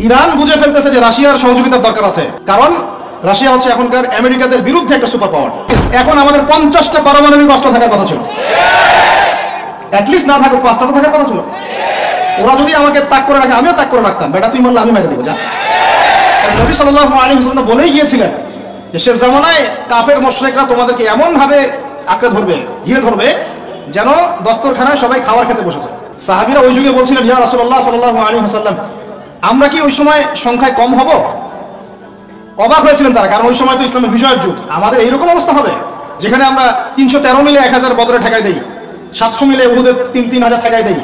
Iran বুঝে ফেলতেছে যে রাশিয়ার সহযোগিতার দরকার আছে, কারণ রাশিয়া হচ্ছে এখনকার আমেরিকাদের বিরুদ্ধে একটা সুপার পাওয়ার। এখন আমাদের 50টা পারমাণবিক অস্ত্র থাকার কথা ছিল, অ্যাটলিস্ট না থাকুক 5টা তো থাকার কথা ছিল। ওরা যদি আমাকে তাক করে রাখে আমিও তাক করে রাখতাম, বেটা তুই মারলে আমি মেরে দেবো যা। নবী সাল্লাল্লাহু আলাইহি ওয়াসাল্লাম বলেই গিয়েছিলেন যে শেষ জামানায় কাফের মুশরিকরা তোমাদেরকে এমন ভাবে আঁকড়ে ধরবে, ঘিরে ধরবে, যেন দস্তরখানায় সবাই খাবার খেতে বসেছে। সাহাবীরা ওই যুগে বলছিলেন, ইয়া রাসূলুল্লাহ সাল্লাল্লাহু আলাইহি ওয়াসাল্লাম, আমরা কি ওই সময় সংখ্যায় কম হব? অবাক হয়েছিলেন তারা, কারণ ওই সময় তো ইসলামের বিজয়ের যুগ। আমাদের এইরকম অবস্থা হবে যেখানে আমরা 313 মিলে 1000 বদরে ঠেকাই দেই, 700 মিলে উহুদে 3000 ঠেকাই দেই,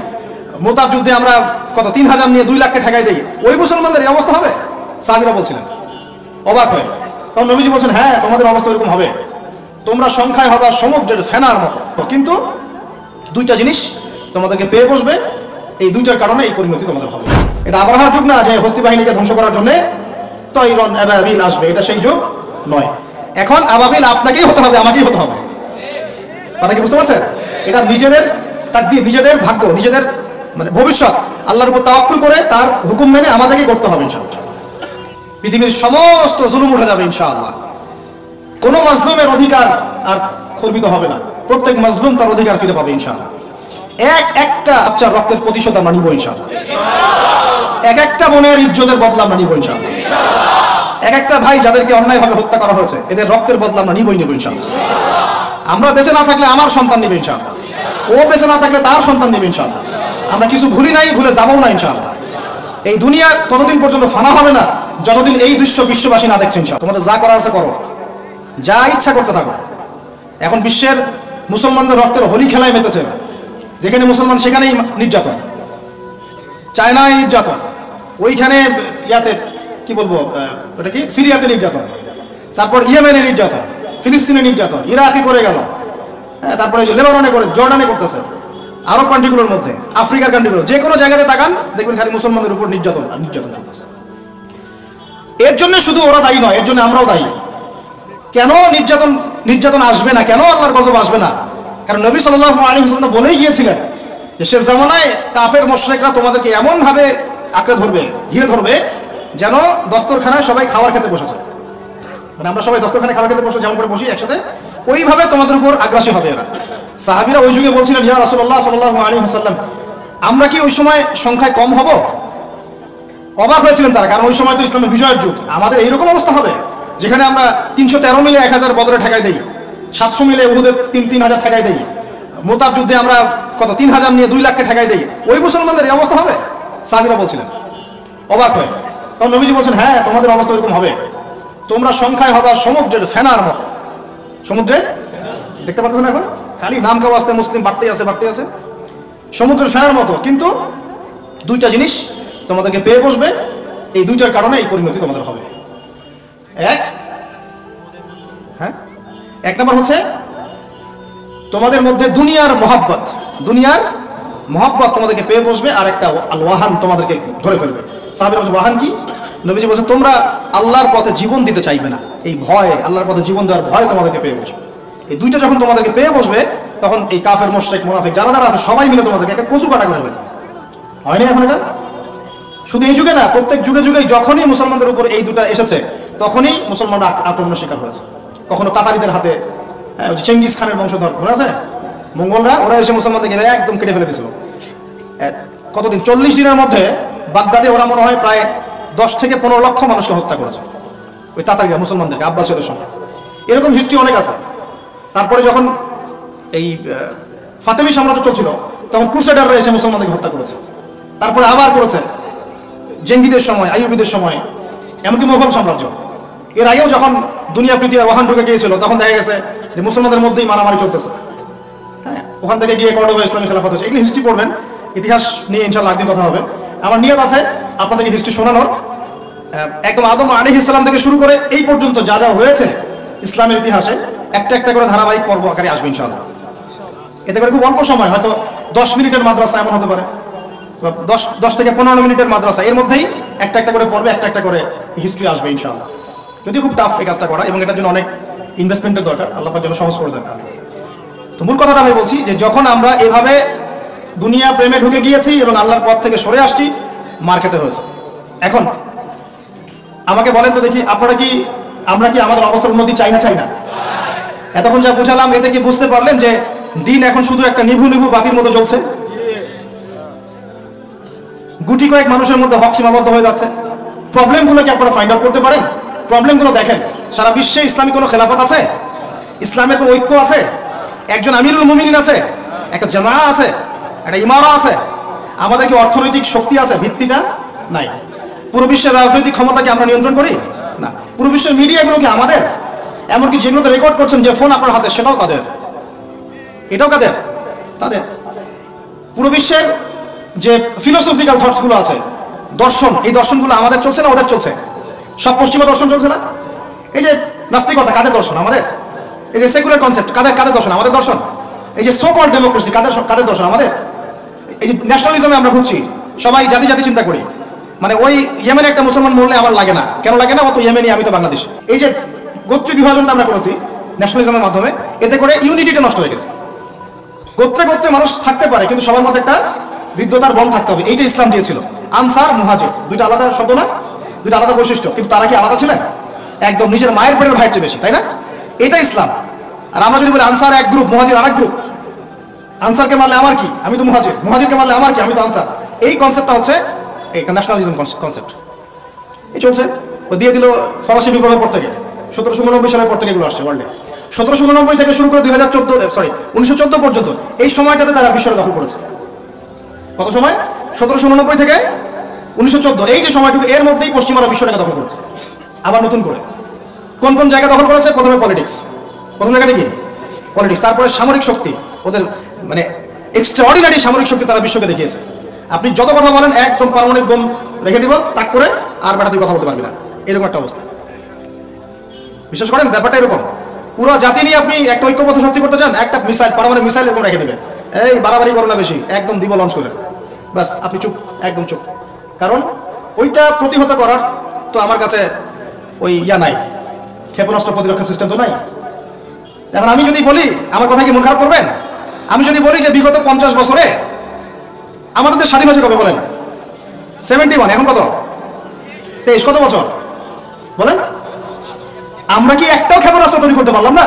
মোতাব যুদ্ধে আমরা কত 3000 নিয়ে 2 লাখকে ঠেকাই দেই। ওই মুসলমানদের এই অবস্থা হবে? সাহাবীরা বলছিলেন অবাক হয়ে। তখন নবীজি বলছেন, হ্যাঁ তোমাদের অবস্থা এরকম হবে, তোমরা সংখ্যায় হবা সমুদ্রের ফেনার মতো, কিন্তু দুইটা জিনিস তোমাদেরকে পেয়ে বসবে, এই দুইটার কারণে এই পরিণতি তোমাদের হবে। এটা আবরাহার যুগ না যে হস্তি বাহিনীকে ধ্বংস করার জন্য তৈরন আবাবিল আসবে, এটা সেই যুগ নয়। এখন আবাবিল আপনাকেই হতে হবে, আমাকেই হতে হবে। কথা কি বুঝতে পারছেন? এটা নিজেদের তাকদীর, নিজেদের ভাগ্য, নিজেদের মানে ভবিষ্যৎ আল্লাহর উপর তাওয়াক্কুল করে তার হুকুম মেনে আমাদেরকে করতে হবে ইনশাআল্লাহ। পৃথিবীর সমস্ত জুলুম উঠে যাবে ইনশাআল্লাহ। কোনো মাজলুমের অধিকার আর খর্বিত হবে না, প্রত্যেক মাজলুম তার অধিকার ফিরে পাবে ইনশাআল্লাহ। একটা বাচ্চার রক্তের প্রতিশোধ আমরা নিব ইনশাআল্লাহ। একটা বোনের ইজ্জতের বদলা আমরা নিব ইনশাআল্লাহ। একটা ভাই যাদেরকে অন্যায়ভাবে হত্যা করা হয়েছে এদের রক্তের বদলা আমরা নিবই নেব ইনশাআল্লাহ। আমরা বেঁচে না থাকলে আমার সন্তান নেবে ইনশাআল্লাহ, ও বেঁচে না থাকলে তার সন্তান নেবে ইনশাআল্লাহ। আমরা কিছু ভুলি নাই, ভুলে যাবো না ইনশাআল্লাহ। এই দুনিয়া ততদিন পর্যন্ত ফানা হবে না যতদিন এই দৃশ্য বিশ্ববাসী না দেখছে ইনশাআল্লাহ। তোমাদের যা করার আছে করো, যা ইচ্ছা করতে থাকো। এখন বিশ্বের মুসলমানদের রক্তের হোলি খেলায় মেতেছে, যেখানে মুসলমান সেখানেই নির্যাতন, চায়নায় নির্যাতন, ওইখানে ইয়াতে কি বলবো ওটা কি সিরিয়াতে নির্যাতন, তারপর ইয়েমেনে নির্যাতন, ফিলিস্তিনে নির্যাতন, ইরাকে করে গেল, হ্যাঁ, তারপরে লেবাননে করে, জর্ডানে করতেছে, আরব কান্ট্রিগুলোর মধ্যে, আফ্রিকার কান্ট্রিগুলো, যে কোনো জায়গাতে তাকান দেখবেন খালি মুসলমানদের উপর নির্যাতন আর নির্যাতন চলতেছে। এর জন্য শুধু ওরা দায়ী নয়, এর জন্য আমরাও দায়ী। কেন নির্যাতন আসবে না, কেন আল্লাহর গজব আসবে না? কারণ নবী সাল্লাল্লাহু আলাইহি ওয়াসাল্লাম বলেই গিয়েছিলেন যে শেষ জামানায় কাফের মুশরিকরা তোমাদেরকে এমন ভাবে আঁকড়ে ধরবে, ঘিরে ধরবে, যেন দস্তরখানায় সবাই খাবার খেতে বসেছে। মানে আমরা সবাই দস্তরখানায় খাবার খেতে বসে যেমন করে বসি একসাথে, ওইভাবে তোমাদের উপর আগ্রাসী হবে এরা। সাহাবীরা ওই যুগে বলছিলেন, ইয়া রাসূলুল্লাহ সাল্লাল্লাহু আলাইহি ওয়াসাল্লাম, আমরা কি ওই সময় সংখ্যায় কম হব? অবাক হয়েছিলেন তারা, কারণ ওই সময় তো ইসলামের বিজয়ের যুগ। আমাদের এইরকম অবস্থা হবে যেখানে আমরা 313 মিলে 1000 বদরে ঠেকাই দেই, 700 মিলে উহুদে 3000 ঠেকাই দেই, মোতাব যুদ্ধে আমরা কত 3000 নিয়ে 2 লাখকে ঠেকাই দেই। ওই মুসলমানদের এই অবস্থা হবে? সাহাবীরা বলছিলেন অবাক হয়ে। তখন নবীজি বলছেন, হ্যাঁ তোমাদের অবস্থা এরকম হবে, তোমরা সংখ্যায় হবা সমুদ্রের ফেনার মতো। সমুদ্রে দেখতে পাচ্ছেন এখন খালি নাম খাওয়া আসতে মুসলিম বাড়তেই আছে, সমুদ্রের ফেনার মতো, কিন্তু দুইটা জিনিস তোমাদেরকে পেয়ে বসবে, এই দুইটার কারণে এই পরিণতি তোমাদের হবে। এক নম্বর হচ্ছে তোমাদের মধ্যে দুনিয়ার মহব্বত তোমাদেরকে পেয়ে বসবে, আর একটা আল ওয়াহান তোমাদেরকে ধরে ফেলবে। সাহাবীরা বলছে, ওয়াহান কি? নবীজি বলছেন, তোমরা আল্লাহর পথে জীবন দিতে চাইবে না, এই ভয়, আল্লাহর পথে জীবন দেওয়ার ভয় তোমাদেরকে পেয়ে বসবে। এই দুইটা যখন তোমাদেরকে পেয়ে বসবে, তখন এই কাফের মুশরিক মুনাফিক যারা আছে সবাই মিলে তোমাদেরকে একটা কচু কাটা করে ফেলবে। হয়নি এখন এটা? শুধু এই যুগে না, প্রত্যেক যুগে যখনই মুসলমানদের উপর এই দুটা এসেছে তখনই মুসলমানরা আক্রমণের শিকার হয়েছে। কখনো তাতারিদের হাতে, চেঙ্গিস খানের বংশধর মনে আছে, মঙ্গলরা, ওরা এসে মুসলমানদেরকে একদম কেটে ফেলে দিয়েছিল। কতদিন 40 দিনের মধ্যে বাগদাদে ওরা মনে হয় প্রায় 10 থেকে 15 লক্ষ মানুষকে হত্যা করেছে, ওই তাতারিরা মুসলমানদেরকে, আব্বাসীয়দের সঙ্গে। এরকম হিস্ট্রি অনেক আছে। তারপরে যখন এই ফাতেমি সাম্রাজ্য চলছিল তখন ক্রুসেডাররা এসে মুসলমানদেরকে হত্যা করেছে। তারপরে আবার করেছে জেঙ্গিদের সময়, আইয়ুবীদের সময়, এমনকি মুঘল সাম্রাজ্য। এর আগেও যখন দুনিয়া পৃথিবীর ওয়াহান ঢুকে গিয়েছিল তখন দেখা গেছে যে মুসলমানদের মধ্যেই মারামারি চলতেছে। হ্যাঁ, ওখান থেকে গিয়ে কর্ডোবা ইসলামী খেলাফত হয়েছে। এগুলো হিস্ট্রি পড়বেন, ইতিহাস নিয়ে ইনশাআল্লাহ একদিন কথা হবে। আমার নিয়ত আছে আপনাদেরকে হিস্ট্রি শোনানোর, একদম আদম আলাইহিস সালাম থেকে শুরু করে এই পর্যন্ত যা যা হয়েছে ইসলামের ইতিহাসে একটা করে ধারাবাহিক পর্ব আকারে আসবে ইনশাআল্লাহ। এতে করে খুব অল্প সময়, হয়তো 10 মিনিটের মাদ্রাসা এমন হতে পারে, 10 থেকে 15 মিনিটের মাদ্রাসা, এর মধ্যেই একটা করে পর্বে একটা করে হিস্ট্রি আসবে ইনশাআল্লাহ। যদি খুব টাফ এই কাজটা করা, এবং এটার জন্য অনেক ইনভেস্টমেন্টের দরকার, আল্লাহ পাক যেন সহজ করে দেন। তো মূল কথাটা আমি বলছি যে যখন আমরা এভাবে দুনিয়া প্রেমে ঢুকে গিয়েছি এবং আল্লাহর পথ থেকে সরে আসছি, মার খেতে হয়েছে। এখন আমাকে বলেন তো দেখি, আমরা কি আমাদের অবস্থার উন্নতি চাই না? এতক্ষণ যা বুঝালাম এতে কি বুঝতে পারলেন যে দিন এখন শুধু একটা নিভু নিভু বাতির মতো জ্বলছে? গুটি কয়েক মানুষের মধ্যে হক সীমাবদ্ধ হয়ে যাচ্ছে। প্রবলেমগুলো কি আপনারা ফাইন্ড আউট করতে পারেন? প্রবলেমগুলো দেখেন। সারা বিশ্বে ইসলামী কোনো খেলাফত আছে? ইসলামের কোনো ঐক্য আছে? একজন আমিরুল মুমিনিন আছে? একটা জামাআত আছে? একটা ইমারা আছে? আমাদের কি অর্থনৈতিক শক্তি আছে? ভিত্তিটা নাই। পুরো বিশ্বের রাজনৈতিক ক্ষমতাকে আমরা নিয়ন্ত্রণ করি না। পুরো বিশ্বের মিডিয়াগুলো কি আমাদের? এমনকি যেগুলোতে রেকর্ড করছেন যে ফোন আপনার হাতে, সেটাও তাদের। এটাও কাদের? তাদের। পুরো বিশ্বের যে ফিলোসফিক্যাল থটসগুলো আছে, দর্শন, এই দর্শনগুলো আমাদের চলছে না ওদের চলছে? সব পশ্চিমা দর্শন চলছে না? এই যে নাস্তিকতা, কাদের দর্শন? আমাদের। এই যে সেকুলার কনসেপ্ট, কাদের দর্শন? আমাদের দর্শন। এই যে সো কল্ড ডেমোক্রেসি, কাদের দর্শন? আমাদের। এই যে ন্যাশনালিজমে আমরা ঘুরছি, সবাই জাতি চিন্তা করি, মানে ওই ইয়েমেনে একটা মুসলমান বললে আমার লাগে না। কেন লাগে না? অত ইয়েমেনি, আমি তো বাংলাদেশি। এই যে গোত্র বিভাজনটা আমরা করেছি ন্যাশনালিজমের মাধ্যমে, এতে করে ইউনিটিটা নষ্ট হয়ে গেছে। গোত্রে মানুষ থাকতে পারে, কিন্তু সবার মধ্যে একটা হৃদ্যতার বন থাকতে হবে। এইটা ইসলাম দিয়েছিল। আনসার, মুহাজির, দুইটা আলাদা শব্দ না? দুইটা আলাদা বৈশিষ্ট্য, কিন্তু তারা কি আলাদা ছিলেন? একদম নিজের মায়ের পেটের ভাইয়ের চেয়ে বেশি, তাই না? এটা ইসলাম। আর আমরা যদি বলি আনসার এক গ্রুপ, মুহাজির আরেক গ্রুপ, আনসারকে মারলে আমার কি, আমি তো মুহাজিরকে মারলে আমার কি, আমি তো আনসার। এই কনসেপ্টটা হচ্ছে একটা ন্যাশনালিজম কনসেপ্ট। এই চলছে। ও দিয়ে দিল ফরাসি বিপ্লবের পর থেকে, 1789 সালের পর থেকে এগুলো আসছে ওয়ার্ল্ডে। 1789 থেকে শুরু করে 1914 পর্যন্ত এই সময়টাতে তারা বিশ্বটা দখল করেছে। কত সময়? 1789 থেকে 1914, এই যে সময়টুকু, এর মধ্যেই পশ্চিমারা বিশ্বটাকে দখল করেছে। আবার নতুন করে কোন জায়গা দখল করেছে? প্রথমে পলিটিক্স। প্রথম জায়গাটা কি? পলিটিক্স। তারপরে সামরিক শক্তি, ওদের মানে এক্সট্রাঅর্ডিনারি সামরিক শক্তি তারা বিশ্বকে দেখিয়েছে। আপনি যত কথা বলেন, একদম পারমাণবিক বোম রেখে দিব তাক করে, আর বেটা তুই কথা বলতে পারবি না, এরকম একটা অবস্থা। বিশ্বাস করেন ব্যাপারটা এরকম। পুরো জাতি নিয়ে আপনি একটা ঐক্যবদ্ধ শক্তি করতে চান, একটা মিসাইল, পারমাণবিক মিসাইল এরকম রেখে দেবে, এই বাড়াবাড়ি করো না বেশি, একদম দিব লঞ্চ করে, ব্যাস আপনি চুপ, একদম চুপ। কারণ ওইটা প্রতিহত করার তো আমার কাছে ওই নাই, ক্ষেপণাস্ত্র প্রতিরক্ষা সিস্টেম তো নাই। এখন আমি যদি বলি, আমার কথা কি মন খারাপ করবেন? আমি যদি বলি যে বিগত 50 বছরে আমাদের দেশ স্বাধীন হয়েছে কবে বলেন? 71, এখন কত? 23, কত বছর বলেন? আমরা কি একটাও ক্ষেপণাস্ত্র তৈরি করতে পারলাম না?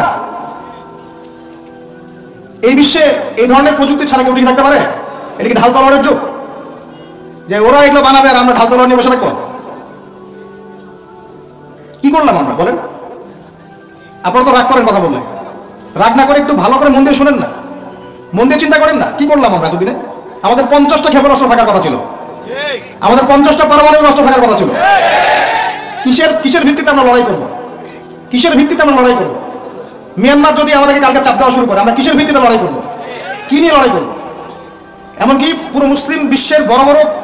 এই বিশ্বে এই ধরনের প্রযুক্তি ছাড়া কেউ টিকে থাকতে পারে? এটা কি ঢাল তলোয়ারের যুগ যে ওরা এগুলো বানাবে আর আমরা ঢাল তলোয়ার নিয়ে বসে থাকবো? কি করলাম আমরা বলেন? আপনারা তো রাগ করেন কথা বললে। রাগ না করে একটু ভালো করে মন দিয়ে শোনেন না, মন দিয়ে চিন্তা করেন না। কি করলাম আমরা এতদিনে? আমাদের 50টা ক্ষেপণাস্ত্র থাকার কথা ছিল, আমাদের 50টা পারমাণবিক অস্ত্র থাকার কথা ছিল। কিসের ভিত্তিতে আমরা লড়াই করবো? কিসের ভিত্তিতে আমরা লড়াই করবো? মিয়ানমার যদি আমাদেরকে কালকে চাপ দেওয়া শুরু করে, আমরা কিসের ভিত্তিতে লড়াই করবো? কি নিয়ে লড়াই করবো? এমনকি পুরো মুসলিম বিশ্বের বড়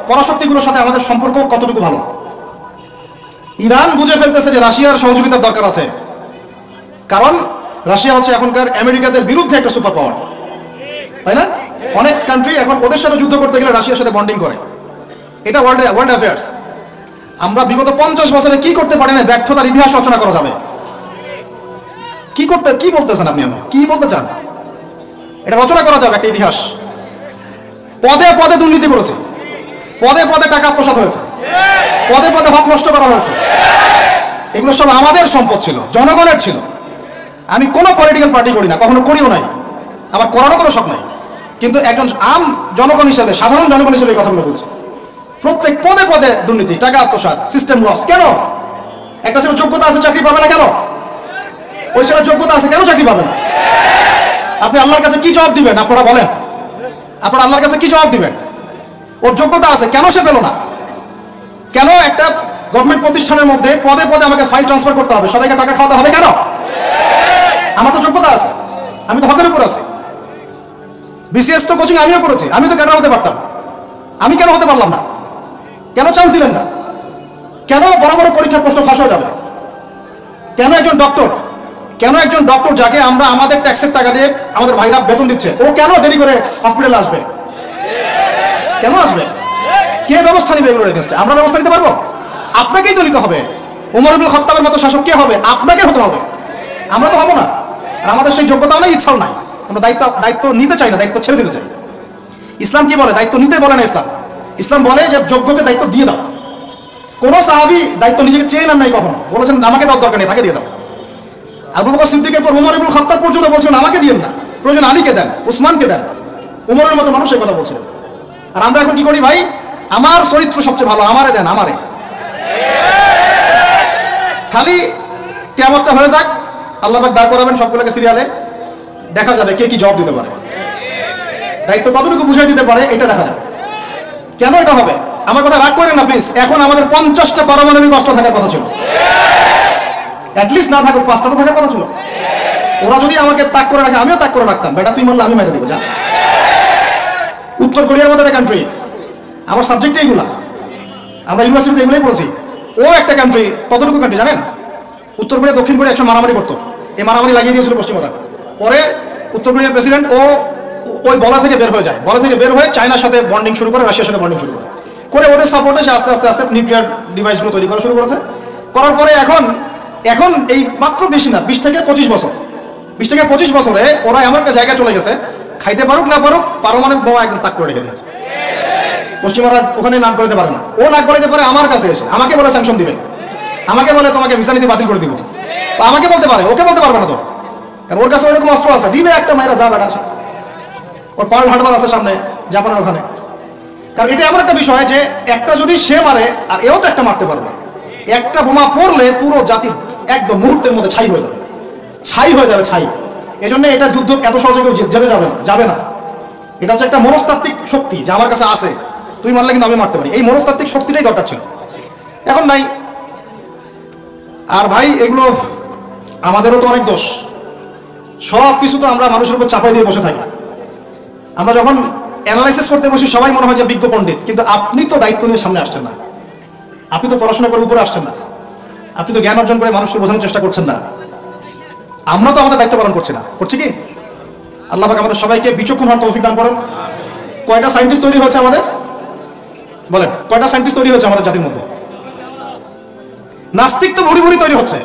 পরাশক্তিগুলোর সাথে আমাদের সম্পর্ক কতটুকু ভালো। ইরান বুঝে ফেলতেছে যে রাশিয়ার সহযোগিতার দরকার আছে, কারণ রাশিয়া হচ্ছে এখনকার আমেরিকাদের বিরুদ্ধে একটা সুপার পাওয়ার, তাই না? অনেক কান্ট্রি এখন ওদের সাথে যুদ্ধ করতে গেলে রাশিয়ার সাথে বন্ডিং করে। এটা ওয়ার্ল্ড অ্যাফেয়ার্স। আমরা বিগত 50 বছরে কি করতে পারি না, ব্যর্থতার ইতিহাস রচনা করা যাবে। কি বলতেছেন আপনি? আমি কি বলতে চান? এটা রচনা করা যাবে একটা ইতিহাস। পদে পদে দুর্নীতি করেছে, পদে পদে টাকা আত্মসাৎ হয়েছে, পদে পদে হক নষ্ট করা হয়েছে। এগুলো সব আমাদের সম্পদ ছিল, জনগণের ছিল। আমি কোনো পলিটিক্যাল পার্টি করি না, কখনো করিও নাই, আমার করারও কোনো শখ নাই। কিন্তু একজন জনগণ হিসেবে, সাধারণ জনগণ হিসেবে এই কথাগুলো বলছি। প্রত্যেক পদে পদে দুর্নীতি, টাকা আত্মসাৎ, সিস্টেম লস। কেন? একটা ছেলে যোগ্যতা আছে, চাকরি পাবে না কেন? ওই ছেলে যোগ্যতা আছে, কেন চাকরি পাবে না? আপনি আল্লাহর কাছে কি জবাব দিবেন? আপনারা বলেন, আপনারা আল্লাহর কাছে কি জবাব দিবেন? ওর যোগ্যতা আছে, কেন সে পেল না? কেন একটা গভর্নমেন্ট প্রতিষ্ঠানের মধ্যে পদে পদে আমাকে ফাইল ট্রান্সফার করতে হবে, সবাইকে টাকা খাওয়াতে হবে কেন? আমার তো যোগ্যতা আছে, আমি তো হকের উপর আছি। বিসিএস তো কোচিং আমিও করেছি, আমি তো ক্যাডার হতে পারতাম, আমি কেন হতে পারলাম না? কেন চান্স দিলেন না? কেন বড় বড় পরীক্ষার প্রশ্ন ফাঁস হয়ে যাবে? কেন একজন ডক্টর যাকে আমরা আমাদের ট্যাক্সের টাকা দিয়ে আমাদের ভাইরা বেতন দিচ্ছে, ও কেন দেরি করে হসপিটালে আসবে? কেন আসবে? কে ব্যবস্থা নিবে এগুলোর এগেইনস্টে? আমরা ব্যবস্থা নিতে পারবো? আপনাকেই তো নিতে হবে। ওমর ইবনে খাত্তাবের মতো শাসক কে হবে? আপনাকে হতে হবে, আমরা তো হবো না। আর আমাদের সেই যোগ্যতাও নাই, ইচ্ছাও নাই। আমরা দায়িত্ব নিতে চাই না, দায়িত্ব ছেড়ে দিতে চাই। ইসলাম কি বলে? দায়িত্ব নিতে বলে না ইসলাম। ইসলাম বলে যে যোগ্যকে দায়িত্ব দিয়ে দাও। কোন সাহাবী দায়িত্ব নিজেকে চেয়ে নেন নাই কখনো, বলেছেন আমাকে দেওয়ার দরকার নেই, তাকে দিয়ে দাও। আবু বকর সিদ্দিকের পর উমর ইবনুল খাত্তাব পর্যন্ত বলছেন আমাকে দিয়েন না, প্রয়োজন আলীকে দেন, উসমানকে দেন। উমরের মতো মানুষ এই কথা বলছিলেন। আর আমরা এখন কি করি ভাই, আমার চরিত্র সবচেয়ে ভালো, আমারে দেন, আমারে। খালি কিয়ামতটা হয়ে যাক, আল্লাহ পাক দাঁড় করাবেন সবগুলোকে সিরিয়ালে, দেখা যাবে কে কি জবাব দিতে পারে, দায়িত্ব কতটুকু বুঝাই দিতে পারে, এটা দেখা যাবে। কেন এটা হবে? আমার কথা রাগ করেন না প্লিজ। এখন আমাদের 50টা পারমাণবিক অস্ত্র থাকার কথা ছিল, অ্যাটলিস্ট না থাকুক 5টা তো থাকার কথা ছিল। ওরা যদি আমাকে তাক করে রাখে, আমিও তাক করে রাখতাম, বেটা তুই মারলে আমি মেরে দেবো, যা। উত্তর কোরিয়ার মতো একটা কান্ট্রি, আমার সাবজেক্ট এইগুলা, আমরা ইউনিভার্সিটিতে এগুলোই পড়েছি। ও একটা কান্ট্রি, কতটুকু কান্ট্রি জানেন? উত্তর কোরিয়া দক্ষিণ কোরিয়া একসময় মারামারি করতো, এই মারামারি লাগিয়ে দিয়েছিল পশ্চিমরা। পরে উত্তর কোরিয়ার প্রেসিডেন্ট ওই বলা থেকে বের হয়ে যায়, বলা থেকে বের হয়ে চায়নার সাথে বন্ডিং শুরু করে, রাশিয়ার সাথে বন্ডিং শুরু করে ওদের সাপোর্টে সে আস্তে আস্তে আস্তে নিউক্লিয়ার ডিভাইসগুলো তৈরি করা শুরু করেছে। করার পরে এখন এই মাত্র বেশি না, 20 থেকে 25 বছরে ওরা এমন একটা জায়গায় চলে গেছে, খাইতে পারুক না পারুক পারমাণবিক বোমা একদম তাক করে রেখে দিয়েছে। পশ্চিমারা ওখানে নাক গলাতে পারে না, ও নাক গলাতে পারে আমার কাছে এসে, আমাকে বলে স্যাংশন দিবে, আমাকে বলে তোমাকে ভিসা নীতি বাতিল করে দিব, আমাকে বলতে পারে, ওকে বলতে পারবে না তো, কারণ ওর কাছে ওরকম অস্ত্র আছে, দিবে একটা মায়েরা, যা বেড়া আসে। ওর পার্ল হারবার আছে সামনে জাপানের ওখানে। কারণ এটা এমন একটা বিষয় যে একটা যদি সে মারে আর এও তো একটা মারতে পারবে, একটা বোমা পড়লে পুরো জাতি একদম মুহূর্তের মধ্যে ছাই হয়ে যাবে, ছাই। এই জন্য এটা যুদ্ধ এত সহজে কেউ যেতে যাবে না। এটা হচ্ছে একটা মনস্তাত্ত্বিক শক্তি যে আমার কাছে আছে, তুই মারলে কিন্তু আমি মারতে পারি, এই মনস্তাত্ত্বিক শক্তিটাই দরকার ছিল, এখন নাই। আর ভাই এগুলো আমাদেরও তো অনেক দোষ, সব কিছু তো আমরা মানুষের উপর চাপাই দিয়ে বসে থাকি। আমরা যখন অ্যানালাইসিস করতে বসি সবাই মনে হয় যে বিজ্ঞ পণ্ডিত, কিন্তু আপনি তো দায়িত্ব নিয়ে সামনে আসছেন না, আপনি তো পড়াশোনা করে উপরে আসছেন না, আপনি তো জ্ঞান অর্জন করে মানুষকে বোঝানোর চেষ্টা করছেন না। আমরা তো আমাদের দায়িত্ব পালন করছি না, করছি কি? আল্লাহ পাক আমাদের সবাইকে বিচক্ষণ হওয়ার তৌফিক দান করেন। কয়টা সায়েন্টিস্ট তৈরি হয়েছে আমাদের, বলেন কয়টা সায়েন্টিস্ট তৈরি হয়েছে আমাদের জাতির মধ্যে? নাস্তিক তো ভুরি ভুরি তৈরি হচ্ছে।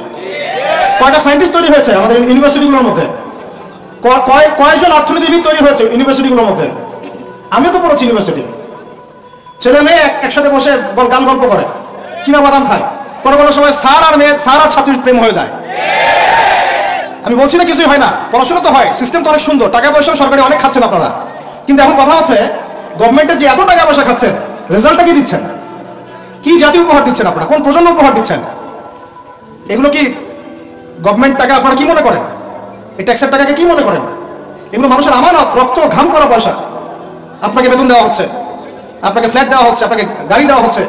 কয়টা সায়েন্টিস্ট তৈরি হয়েছে আমাদের ইউনিভার্সিটিগুলোর মধ্যে? কয়জন অর্থনীতিবিদ তৈরি হয়েছে ইউনিভার্সিটিগুলোর মধ্যে? আমিও তো পড়েছি ইউনিভার্সিটি। ছেলে মেয়ে একসাথে বসে গান গল্প করে, চিনা বাদাম খায়, কোনো কোনো সময় স্যার আর ছাত্রীর প্রেম হয়ে যায়। আমি বলছি না কিছুই হয় না, পড়াশোনা তো হয়, সিস্টেম তো অনেক সুন্দর, টাকা পয়সা সরকারি অনেক খাচ্ছেন আপনারা, কিন্তু এখন কথা হচ্ছে গভর্নমেন্টের যে এত টাকা পয়সা খাচ্ছেন, রেজাল্টটা কি দিচ্ছেন? কি জাতীয় উপহার দিচ্ছেন আপনারা? কোন প্রজন্ম উপহার দিচ্ছেন? এগুলো কি গভর্নমেন্ট টাকা আপনারা কি মনে করেন? এই ট্যাক্সের টাকাকে কি মনে করেন? এগুলো মানুষের আমানত, রক্ত ঘাম করা পয়সা। আপনাকে বেতন দেওয়া হচ্ছে, আপনাকে ফ্ল্যাট দেওয়া হচ্ছে, আপনাকে গাড়ি দেওয়া হচ্ছে,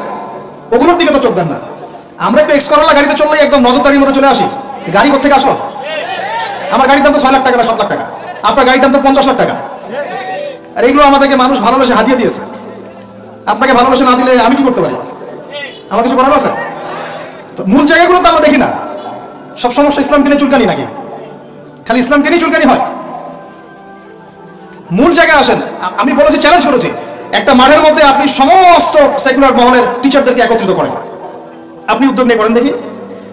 ওগুলোর দিকে তো চোখ দেন না। আমরা একটু এক্সকরোলা গাড়িতে চললেই একদম নজরদারির মতো চলে আসি, গাড়ি কোথেকে আসলো? আমার গাড়ির দাম তো 6 লাখ টাকা না 7 লাখ টাকা, আপনার গাড়ির দাম তো 50 লাখ টাকা। আর এইগুলো আমাদেরকে মানুষ ভালোবেসে হাতিয়ে দিয়েছে। আপনাকে ভালোবেসে না দিলে আমি কি করতে পারি? আমার কিছু করার আছে? তো মূল জায়গাগুলো তো আমরা দেখি না। সব সমস্যা ইসলামকে নিয়ে চুলকানি নাকি? খালি ইসলামকে নিয়ে চুলকানি হয়? মূল জায়গায় আসেন। আমি বলেছি, চ্যালেঞ্জ করেছি, একটা মাঠের মধ্যে আপনি সমস্ত সেকুলার মহলের টিচারদেরকে একত্রিত করেন, আপনি উদ্যোগ নিয়ে করেন দেখি,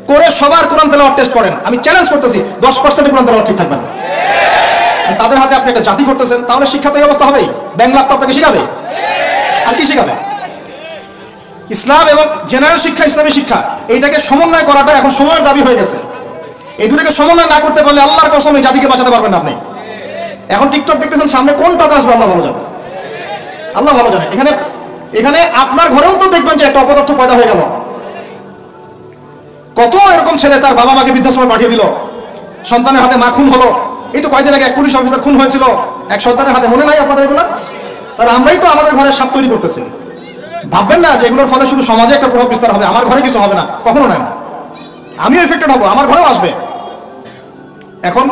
করে সবার কোরআন তেলাওয়াত টেস্ট করেন। আমি চ্যালেঞ্জ করতেছি 10% কোরআন তেলাওয়াত ঠিক থাকবে না। তাদের হাতে আপনি একটা জাতি করতেছেন, তাহলে শিক্ষা তো এই অবস্থা হবেই। ব্যাংলা তো আপনাকে শিখাবে, আর কি শিখাবে? ইসলাম এবং জেনারেল শিক্ষা, ইসলামী শিক্ষা, এইটাকে সমন্বয় করাটা এখন সময়ের দাবি হয়ে গেছে। এই দুটোকে সমন্বয় না করতে পারলে আল্লাহর কসম এই জাতিকে বাঁচাতে পারবেন না আপনি। এখন টিকটক দেখতেছেন, সামনে কোন টাকা আসবে আল্লাহ ভালো জানে, আল্লাহ ভালো জানে। এখানে আপনার ঘরেও তো দেখবেন যে একটা অপদার্থ পয়দা হয়ে গেল। কত এরকম ছেলে তার বাবা মাকে বৃদ্ধাশ্রমে পাঠিয়ে দিল, সন্তানের হাতে মা খুন হলো। এই তো কয়েকদিন আগে এক পুলিশ অফিসার খুন হয়েছিল এক সন্তানের হাতে, মনে নাই আপনাদের এগুলো? তাহলে আমরাই তো আমাদের ঘরে সাপ তৈরি করতেছি। ভাববেন না যে এগুলোর ফলে শুধু সমাজে একটা প্রভাব বিস্তার হবে, আমার ঘরে কিছু হবে না, কখনো নয়। আমিও এফেক্টেড হবো, আমার ঘরেও আসবে। এখন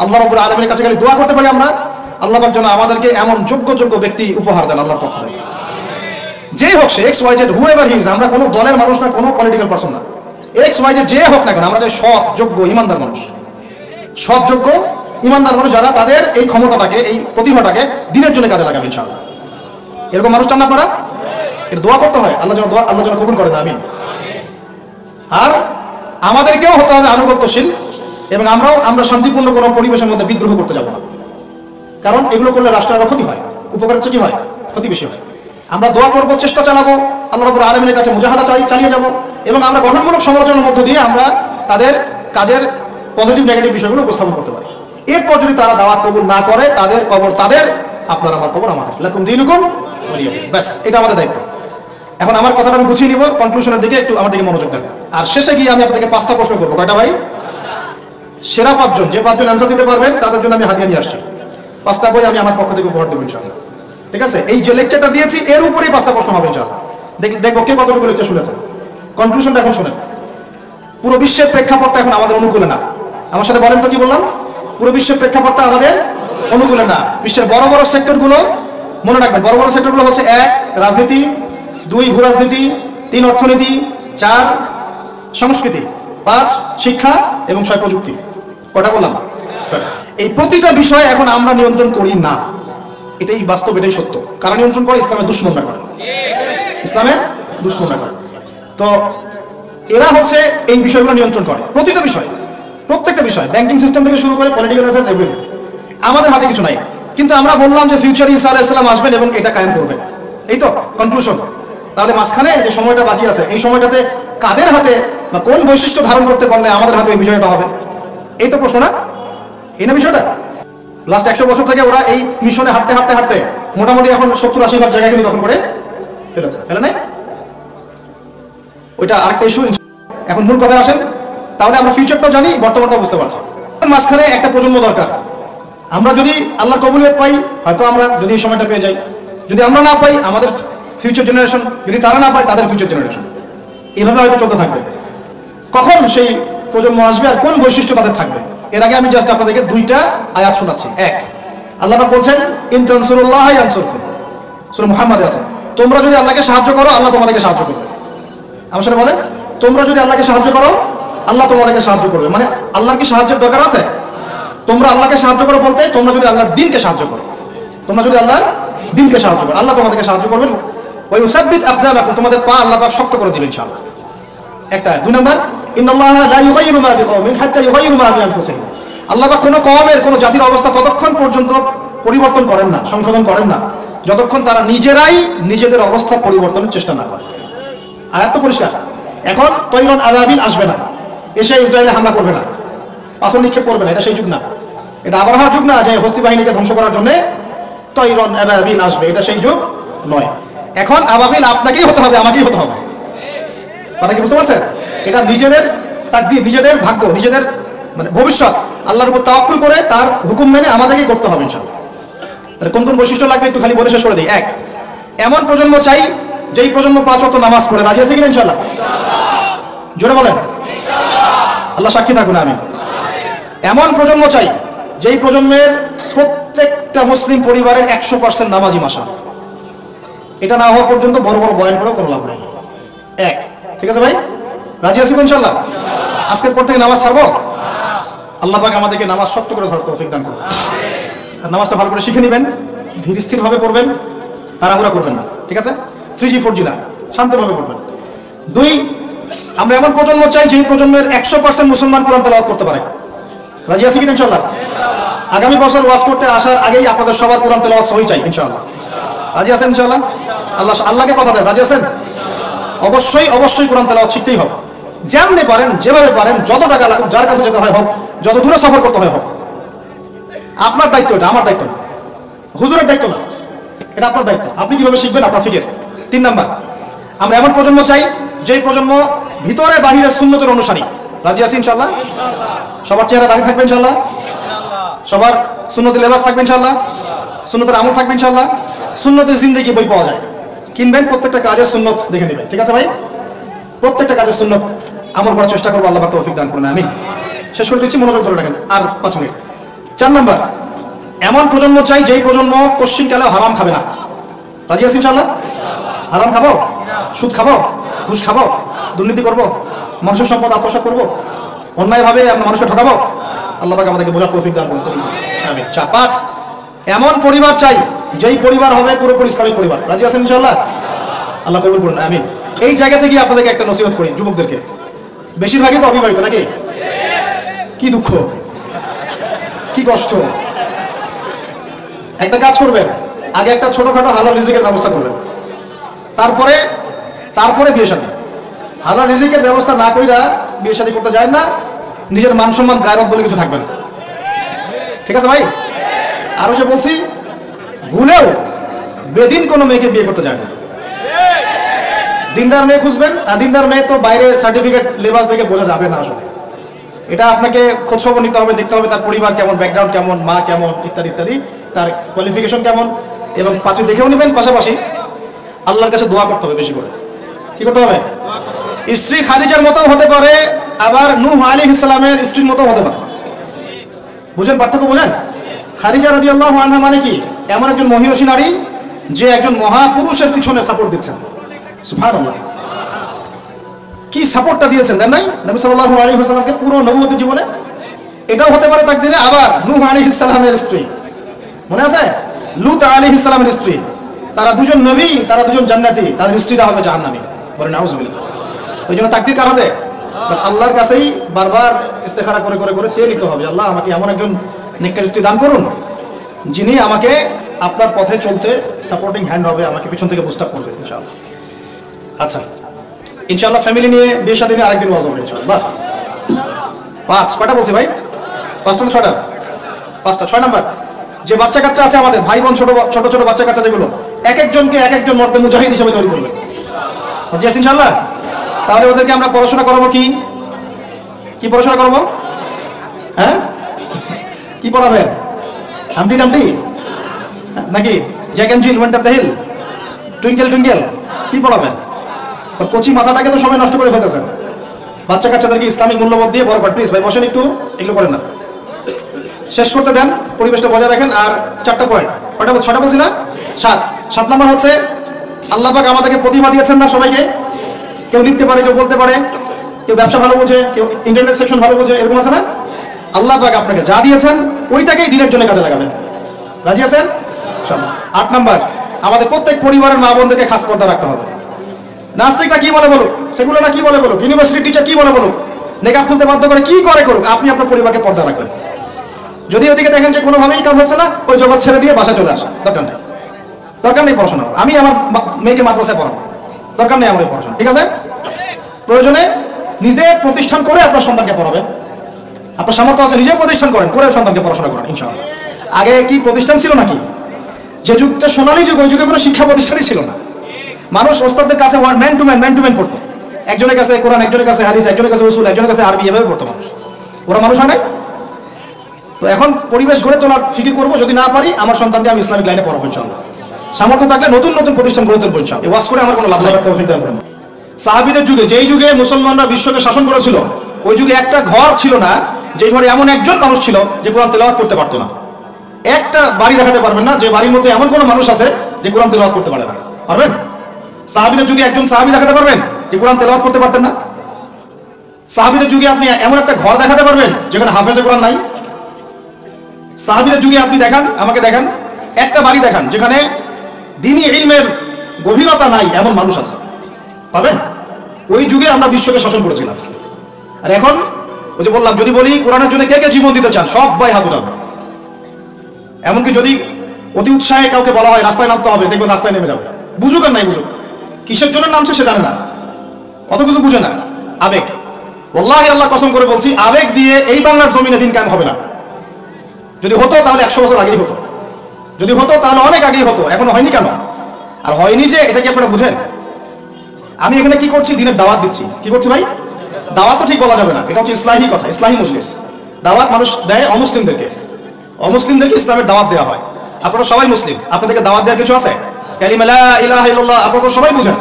আল্লাহ রাব্বুল আলামিনের কাছে খালি দোয়া করতে পারি আমরা, আল্লাহ পাক যেন আমাদেরকে এমন যোগ্য ব্যক্তি উপহার দেন আল্লাহর পক্ষ থেকে। যেই হোক সে XYZ, হুএভার হি ইজ, আমরা কোনো দলের মানুষ না, কোনো পলিটিক্যাল পারসন না। XYZ যে হোক না কেন, আমরা চাই সৎ, যোগ্য, ইমানদার মানুষ, সৎ, যোগ্য, ইমানদার মানুষ যারা তাদের এই ক্ষমতাটাকে, এই প্রতিভাটাকে দিনের জন্য কাজে লাগাবে ইনশাআল্লাহ। এরকম মানুষ চান না আপনারা? এটা দোয়া করতে হয়, আল্লাহ যেন কবুল করেন, আমিন। আর আমাদেরকেও হতে হবে আনুগত্যশীল, এবং আমরা শান্তিপূর্ণ কোনো পরিবেশের মধ্যে বিদ্রোহ করতে যাব না। কারণ এগুলো করলে রাষ্ট্রের আরো ক্ষতি হয়, উপকারের চেয়ে কি হয়? ক্ষতি বেশি হয়। আমরা দোয়া করবো, চেষ্টা চালাবো আল্লাহ রাব্বুল আলামিনের কাছে মুজাহাদা চালিয়ে যাব এবং আমরা গঠনমূলক সমালোচনার মধ্য দিয়ে আমরা তাদের কাজের পজিটিভ নেগেটিভ বিষয়গুলো উপস্থাপন করতে পারি। এরপর যদি তারা দাওয়াত কবুল না করে, তাদের কবর তাদের, আপনার আমার কবর আমাদের, লাকুম দীনুকুম ওয়ালিয়া দিন। ব্যাস, এটা আমাদের দায়িত্ব। এখন আমার কথাটা আমি গুছিয়ে নিব, কনক্লুশনের দিকে একটু আমার দিকে মনোযোগ দেন। আর শেষে গিয়ে আমি আপনাদেরকে 5টা প্রশ্ন করবো। কয়টা ভাই? সেরা 5 জন, যে 5 জন অ্যান্সার দিতে পারবেন তাদের জন্য আমি হাদিয়া নিয়ে আসছি। 5টা বই আমি আমার পক্ষ থেকে উপহার দেবো ইনশাআল্লাহ। ঠিক আছে? এই যে লেকচারটা দিয়েছি এর উপরেই 5টা প্রশ্ন হবে ইনশাআল্লাহ। দেখবো কে কতটুকু লেকচার শুনেছেন। কনক্লুশনটা এখন শুনেন। পুরো বিশ্বের প্রেক্ষাপটটা এখন আমাদের অনুকূলে না। আমার সাথে বলেন তো কি বললাম? পুরো বিশ্বের প্রেক্ষাপটটা আমাদের অনুকূলে না। বিশ্বের বড় বড় সেক্টরগুলো মনে রাখবেন, বড় বড় সেক্টরগুলো হচ্ছে 1 রাজনীতি, 2 ভূ রাজনীতি, 3 অর্থনীতি, 4 সংস্কৃতি, 5 শিক্ষা এবং 6 প্রযুক্তি। কটা বললাম? এই প্রতিটা বিষয়ে এখন আমরা নিয়ন্ত্রণ করি না। এটাই বাস্তব, এটাই সত্য। কারা নিয়ন্ত্রণ করে? ইসলামের দুশমনরা করে। ইসলামের দুশমনরা করে। তো এরা হচ্ছে এই বিষয়গুলো নিয়ন্ত্রণ করে, প্রতিটা বিষয়, প্রত্যেকটা বিষয়, ব্যাংকিং সিস্টেম থেকে শুরু করে পলিটিক্যাল অ্যাফেয়ার্স, এভরিথিং। আমাদের হাতে কিছু নাই, কিন্তু আমরা বললাম যে ফিউচারে ঈসা আলাইহিস সালাম আসবেন এবং এটা কায়েম করবেন। এই তো কনক্লুশন। তাহলে মাঝখানে যে সময়টা বাকি আছে, এই সময়টাতে কাদের হাতে বা কোন বৈশিষ্ট্য ধারণ করতে পারলে আমাদের হাতে এই বিষয়টা হবে? এই তো প্রশ্ন না? এই না বিষয়টা? লাস্ট 100 বছর থেকে ওরা এই মিশনে হাঁটতে হাঁটতে হাঁটতে মোটামুটি এখন 70-80 ভাগ জায়গা কিন্তু দখল করে ফেলেছে, ফেলে নাই? ওইটা আরেকটা ইস্যু। এখন মূল কথায় আসেন। তাহলে আমরা ফিউচারটাও জানি, বর্তমানটাও বুঝতে পারছি। মাঝখানে একটা প্রজন্ম দরকার। আমরা যদি আল্লাহর কবুলিয়ত পাই, হয়তো আমরা যদি এই সময়টা পেয়ে যাই। যদি আমরা না পাই, আমাদের ফিউচার জেনারেশন, যদি তারা না পায়, তাদের ফিউচার জেনারেশন। এইভাবে হয়তো চলতে থাকবে। কখন সেই প্রজন্ম আসবে আর কোন বৈশিষ্ট্য তাদের থাকবে? এর আগে আমি জাস্ট আপনাদেরকে 2টা আয়াত শোনাচ্ছি। 1, আল্লাহ পাক বলছেন, ইন তানসুরুল্লাহ ইয়ানসুরকুম। সূরা মুহাম্মাদে আছে, তোমরা যদি আল্লাহকে সাহায্য করো, আল্লাহ তোমাদেরকে সাহায্য করবে। আমার সাথে বলেন, তোমরা যদি আল্লাহকে সাহায্য করো, আল্লাহ তোমাদেরকে সাহায্য করবে। মানে আল্লাহর কি সাহায্যের দরকার আছে? তোমরা আল্লাহকে সাহায্য করো বলতে, তোমরা যদি আল্লাহর দ্বীনকে সাহায্য করো, তোমরা যদি আল্লাহর দ্বীনকে সাহায্য করো, আল্লাহ তোমাদেরকে সাহায্য করবেন। ওয়া ইউসাব্বিত আকদামাকুম, তোমাদের পা আল্লাহ পাক শক্ত করে দিবেন ইনশাআল্লাহ। একটা। 2 নাম্বার, ইন্নাল্লাহা লা ইউগাইয়িরু মা বিকওমিন হাত্তা ইউগাইয়িরু মা বিআনফুসিহিম। আল্লাহ পাক কোনো কওমের, কোনো জাতির অবস্থা ততক্ষণ পর্যন্ত পরিবর্তন করেন না, সংশোধন করেন না, যতক্ষণ তারা নিজেরাই নিজেদের অবস্থা পরিবর্তনের চেষ্টা না করে। আয়াত তো পরিষ্কার। এখন তৈরন আবাবিল আসবে না, এসে ইসরায়েলে হামলা করবে না, পাথর নিক্ষেপ করবে না। এটা সেই যুগ না। এটা আবরাহা যুগ না যে হস্তি বাহিনীকে ধ্বংস করার জন্য তৈরন আবাবিল আসবে। এটা সেই যুগ নয়। এখন আবাবিল আপনাকেই হতে হবে, আমাকেই হতে হবে। কথা কি বুঝতে পারছেন? এটা নিজেদের তাকদীর, নিজেদের ভাগ্য, নিজেদের মানে ভবিষ্যৎ আল্লাহর উপর তাওয়াক্কুল করে তার হুকুম মেনে আমাদেরকেই করতে হবে ইনশাআল্লাহ। তাহলে কোন কোন বৈশিষ্ট্য লাগবে একটু খালি বলে শেষ করে দিই। 1, এমন প্রজন্ম চাই যেই প্রজন্ম 5 ওয়াক্ত নামাজ পড়ে। রাজি আছে কিনা ইনশাআল্লাহ? জোরে বলেন ইনশাআল্লাহ। আল্লাহ সাক্ষী থাকুন, আমিন। এমন প্রজন্ম চাই যেই প্রজন্মের প্রত্যেকটা মুসলিম পরিবারের 100% নামাজি মাশাআল্লাহ। এটা না হওয়া পর্যন্ত বড় বড় বয়ান করেও কোনো লাভ নাই। 1, ঠিক আছে ভাই? রাজি আছি ইনশাআল্লাহ? আজকের পর থেকে নামাজ ছাড়বো? আল্লাহ পাক আমাদেরকে নামাজ শক্ত করে ধরার তৌফিক দান করুন। আর নামাজটা ভালো করে শিখে নেবেন, ধীর স্থিরভাবে পড়বেন, তাড়াহুড়া করবেন না। ঠিক আছে? 3G 4G না, শান্তভাবে পড়বেন। 2, আমরা এমন প্রজন্ম চাই যেই প্রজন্মের 100% মুসলমান কোরআন তেলাওয়াত করতে পারে। রাজি আছি কিনা ইনশাআল্লাহ? আগামী বছর ওয়াজ করতে আসার আগেই আপনাদের সবার কোরআন তেলাওয়াত সহি চাই ইনশাআল্লাহ। রাজি আছেন ইনশাআল্লাহ? আল্লাহকে কথা দেন, রাজি আছেন? অবশ্যই অবশ্যই কোরআন তেলাওয়াত শিখতেই হবে। যেমনি পারেন, যেভাবে পারেন, যত টাকা লাগুক, যার কাছে যেতে হয় হোক, যত দূরে সফর করতে হয় হোক। আপনার দায়িত্ব এটা, আমার দায়িত্ব না, হুজুরের দায়িত্ব না, এটা আপনার দায়িত্ব। আপনি কিভাবে শিখবেন আপনার ফিকির। 3 নাম্বার, আমরা এমন প্রজন্ম চাই যেই প্রজন্ম ভিতরে বাহিরে সুন্নতের অনুসারী। রাজি আছি ইনশাআল্লাহ? সবার চেহারা দাঁড়িয়ে থাকবে ইনশাআল্লাহ? সবার সুন্নতের লেবাস থাকবে ইনশাআল্লাহ? সুন্নতের আমল থাকবে ইনশাআল্লাহ? সুন্নতের জিন্দেগি বই পাওয়া যায়, কিনবেন, প্রত্যেকটা কাজের সুন্নত দেখে নেবেন। ঠিক আছে ভাই? প্রত্যেকটা কাজের সুন্নত আমল করার চেষ্টা করবো। আল্লাহ পাক তৌফিক দান করুন, আমিন। শেষ করে দিচ্ছি, মনোযোগ ধরে রাখেন, আর 5 মিনিট। 4 নাম্বার, এমন প্রজন্ম চাই যেই প্রজন্ম কোশ্চিনকালেও হারাম খাবে না। রাজি আছি ইনশাআল্লাহ? হারাম খাবো? সুদ খাবো? ঘুষ খাবো? দুর্নীতি করবো? মানুষের সম্পদ আত্মসাৎ করবো? অন্যায়ভাবে আমরা মানুষকে ঠকাবো? আল্লাহ পাক আমাদেরকে বোঝার তৌফিক দান করুন, আমিন। 5, এমন পরিবার চাই যেই পরিবার হবে পুরোপুরি ইসলামিক পরিবার। রাজি আছেন ইনশাআল্লাহ? আল্লাহ কবুল করুন, আমিন। এই জায়গা থেকে আপনাদেরকে একটা নসিহত করি যুবকদেরকে, বেশিরভাগই তো অবিবাহিত নাকি? কি দুঃখ, কি কষ্ট। একটা কাজ করবেন, আগে একটা ছোটখাটো হালাল রিজিকের ব্যবস্থা করবেন, তারপরে তারপরে বিয়ে শাদী। হালাল রিজিকের ব্যবস্থা না কইরা বিয়ে শাদী করতে যায় না, নিজের মান সম্মান গায়রত বলে কিছু থাকবে না। ঠিক আছে ভাই? আরো যে বলছি, ভুলেও বেদিন কোনো মেয়েকে বিয়ে করতে যায় না। দিনদার মেয়ে খুঁজবেন, আর দিনদার মেয়ে তো বাইরে সার্টিফিকেট লেবাস দেখে বোঝা যাবে না আসলে। এটা আপনাকে খোঁজখবর নিতে হবে, দেখতে হবে তার পরিবার কেমন, ব্যাকগ্রাউন্ড কেমন, মা কেমন, ইত্যাদি ইত্যাদি, তার কোয়ালিফিকেশন কেমন, এবং পাত্রী দেখেও নেবেন। পাশাপাশি আল্লাহর কাছে দোয়া করতে হবে বেশি করে। কি করতে হবে? স্ত্রী খাদিজার মতো হতে পারে, আবার নূহ আলাইহিস সালামের স্ত্রীর মতো হতে পারে। বুঝেন পার্থক্য? বুঝেন? খাদিজা রাদিয়াল্লাহু আনহা মানে কি? এমন একজন মহিয়সী নারী যে একজন মহাপুরুষের পিছনে সাপোর্ট দিচ্ছেন। সুবহানাল্লাহ, কি সাপোর্টটা দিয়েছেন দেন নাই নবী সাল্লাল্লাহু আলাইহি ওয়াসাল্লামকে পুরো নবুয়তের জীবনে। এটাও হতে পারে তাকদীরে। আবার নূহ আলাইহিস সালামের স্ত্রী, মনে আছে? লূত আলাইহিস সালামের স্ত্রী, তারা দুজন নবী, তারা দুজন জান্নাতি, তাদের স্ত্রীরা হবে জাহান্নামী। বলেন নাউজুবিল্লাহ। তো এই জন্য তাকদীর কার হাতে? বাস আল্লাহর কাছেই বারবার ইস্তেখারা করে করে করে চেয়ে নিতে হবে, আল্লাহ আমাকে এমন একজন নেককার স্ত্রী দান করুন যিনি আমাকে আপনার পথে চলতে সাপোর্টিং হ্যান্ড হবে, আমাকে পিছন থেকে বুস্ট আপ করবে ইনশাআল্লাহ। আচ্ছা, ইনশাআল্লাহ ফ্যামিলি নিয়ে বিয়ের সাথে নিয়ে আরেকদিন ওয়াজ হবে ইনশাআল্লাহ। 5 কয়টা বলছি ভাই? 5টা না 6টা? 5টা। 6 নাম্বার, যে বাচ্চা কাচ্চা আছে আমাদের ভাই বোন, ছোট ছোট ছোট বাচ্চা কাচ্চা যেগুলো, এক একজনকে এক একজন মর্দে মুজাহিদ হিসেবে তৈরি করবে জি ইনশাআল্লাহ। তাহলে ওদেরকে আমরা পড়াশোনা করাবো কি? কি পড়াশোনা করবো? হ্যাঁ, কি পড়াবেন? হামটি টামটি নাকি Jack and Jill went up the hill, twinkle twinkle, কি পড়াবেন? কচি মাথাটাকে তো সময় নষ্ট করে ফেলতেছেন। বাচ্চা কাচ্চাদেরকে ইসলামিক মূল্যবোধ দিয়ে বড় করেন। প্লিজ ভাই বসেন একটু, এগুলো করেন না, শেষ করতে দেন, পরিবেশটা বজায় রাখেন। আর 4টা পয়েন্ট, কয়টা? 6টা বলছি না? 7 নাম্বার হচ্ছে, আল্লাহ পাক আমাদেরকে প্রতিভা দিয়েছেন না সবাইকে? কেউ লিখতে পারে, কেউ বলতে পারে, কেউ ব্যবসা ভালো বোঝে, কেউ ইন্টারনেট সেকশন ভালো বোঝে, এরকম আছে না? আল্লাহ পাক আপনাকে যা দিয়েছেন ওইটাকেই দিনের জন্য কাজে লাগাবেন। রাজি আছেন? 8 নাম্বার, আমাদের প্রত্যেক পরিবারের মা বোনদেরকে খাস পর্দা রাখতে হবে। নাস্তিকটা কি বলে বলুক, সেগুলোটা কি বলে বলুক, ইউনিভার্সিটি টিচার কি বলে বলুক, নেকাব খুলতে বাধ্য করে কি করে করুক, আপনি আপনার পরিবারকে পর্দা রাখবেন। যদি ওদিকে দেখেন যে কোনোভাবেই কাজ হচ্ছে না, ওই জগৎ ছেড়ে দিয়ে বাসায় চলে আসা, দরকার নেই, দরকার নেই পড়াশোনা। আমি আমার মেয়েকে মাদ্রাসায় পড়াবো, দরকার নেই আমার পড়াশোনা। ঠিক আছে? প্রয়োজনে নিজে প্রতিষ্ঠান করে আপনার সন্তানকে পড়াবেন। আপনার সামর্থ্য আছে, নিজে প্রতিষ্ঠান করেন, করে সন্তানকে পড়াশোনা করেন ইনশাআল্লাহ। আগে কি প্রতিষ্ঠান ছিল নাকি? যে যুগটা সোনালী যুগ, ওই যুগে কোনো শিক্ষা প্রতিষ্ঠানই ছিল না। মানুষ ওস্তাদের কাছে ম্যান টু ম্যান পড়তো। একজনের কাছে কোরআন, একজনের কাছে হাদিস, একজনের কাছে রসুল, একজনের কাছে আরবি, এভাবে পড়তো মানুষ। ওরা মানুষ হয় নাই? তো এখন পরিবেশ গড়ে তোলার ফিকির করবো, যদি না পারি আমার সন্তানকে আমি ইসলামিক লাইনে পড়াবো ইনশাআল্লাহ। সামর্থ্য থাকলে নতুন নতুন প্রতিষ্ঠান গড়ে তুলবো ইনশাআল্লাহ। ওয়াজ করে আমার কোনো লাভ নাই। সাহাবীদের যুগে, যেই যুগে মুসলমানরা বিশ্বকে শাসন করেছিল, ওই যুগে একটা ঘর ছিল না যে ঘরে এমন একজন মানুষ ছিল যে কোরআন তেলাওয়াত করতে পারতো না। একটা বাড়ি দেখাতে পারবেন না যে বাড়ির মধ্যে এমন কোনো মানুষ আছে যে কোরআন তেলাওয়াত করতে পারে না? পারবেন? সাহাবীদের যুগে একজন সাহাবী দেখাতে পারবেন যে কোরআন তেলাওয়াত করতে পারতেন না? সাহাবীদের যুগে আপনি এমন একটা ঘর দেখাতে পারবেন যেখানে হাফেজে কোরআন নাই? সাহাবীদের যুগে আপনি দেখান, আমাকে দেখান, একটা বাড়ি দেখান যেখানে দ্বীনি ইলমের গভীরতা নাই এমন মানুষ আছে? পাবেন? ওই যুগে আমরা বিশ্বকে শাসন করেছিলাম। আর এখন ওই যে বললাম, যদি বলি কোরআনের জন্য কে কে জীবন দিতে চান, সবাই হাত উঠাবে। এমনকি যদি অতি উৎসাহে কাউকে বলা হয় রাস্তায় নামতে হবে, দেখবেন রাস্তায় নেমে যাবে। বুঝুক আর নাই বুঝুক, কিসের জন্য নামছে সে জানে না, অত কিছু বুঝে না, আবেগ। ওয়াল্লাহি আল্লাহ কসম করে বলছি, আবেগ দিয়ে এই বাংলার জমিনে দিন কায়েম হবে না। যদি হতো তাহলে 100 বছর আগেই হতো, যদি হতো তাহলে অনেক আগেই হতো। এখনো হয়নি কেন? আর হয়নি যে, এটা কি আপনারা বুঝেন? আমি এখানে কি করছি? দিনের দাওয়াত দিচ্ছি। কি করছি ভাই? দাওয়াত তো ঠিক বলা যাবে না, এটা হচ্ছে ইসলাহি কথা, ইসলাহি মজলিস। দাওয়াত মানুষ দেয় অমুসলিমদেরকে, অমুসলিমদেরকে ইসলামের দাওয়াত দেওয়া হয়। আপনারা সবাই মুসলিম, আপনাদেরকে দাওয়াত দেওয়ার কিছু আছে? কালিমা লা ইলাহা ইল্লাল্লাহ আপনারা তো সবাই বুঝেন,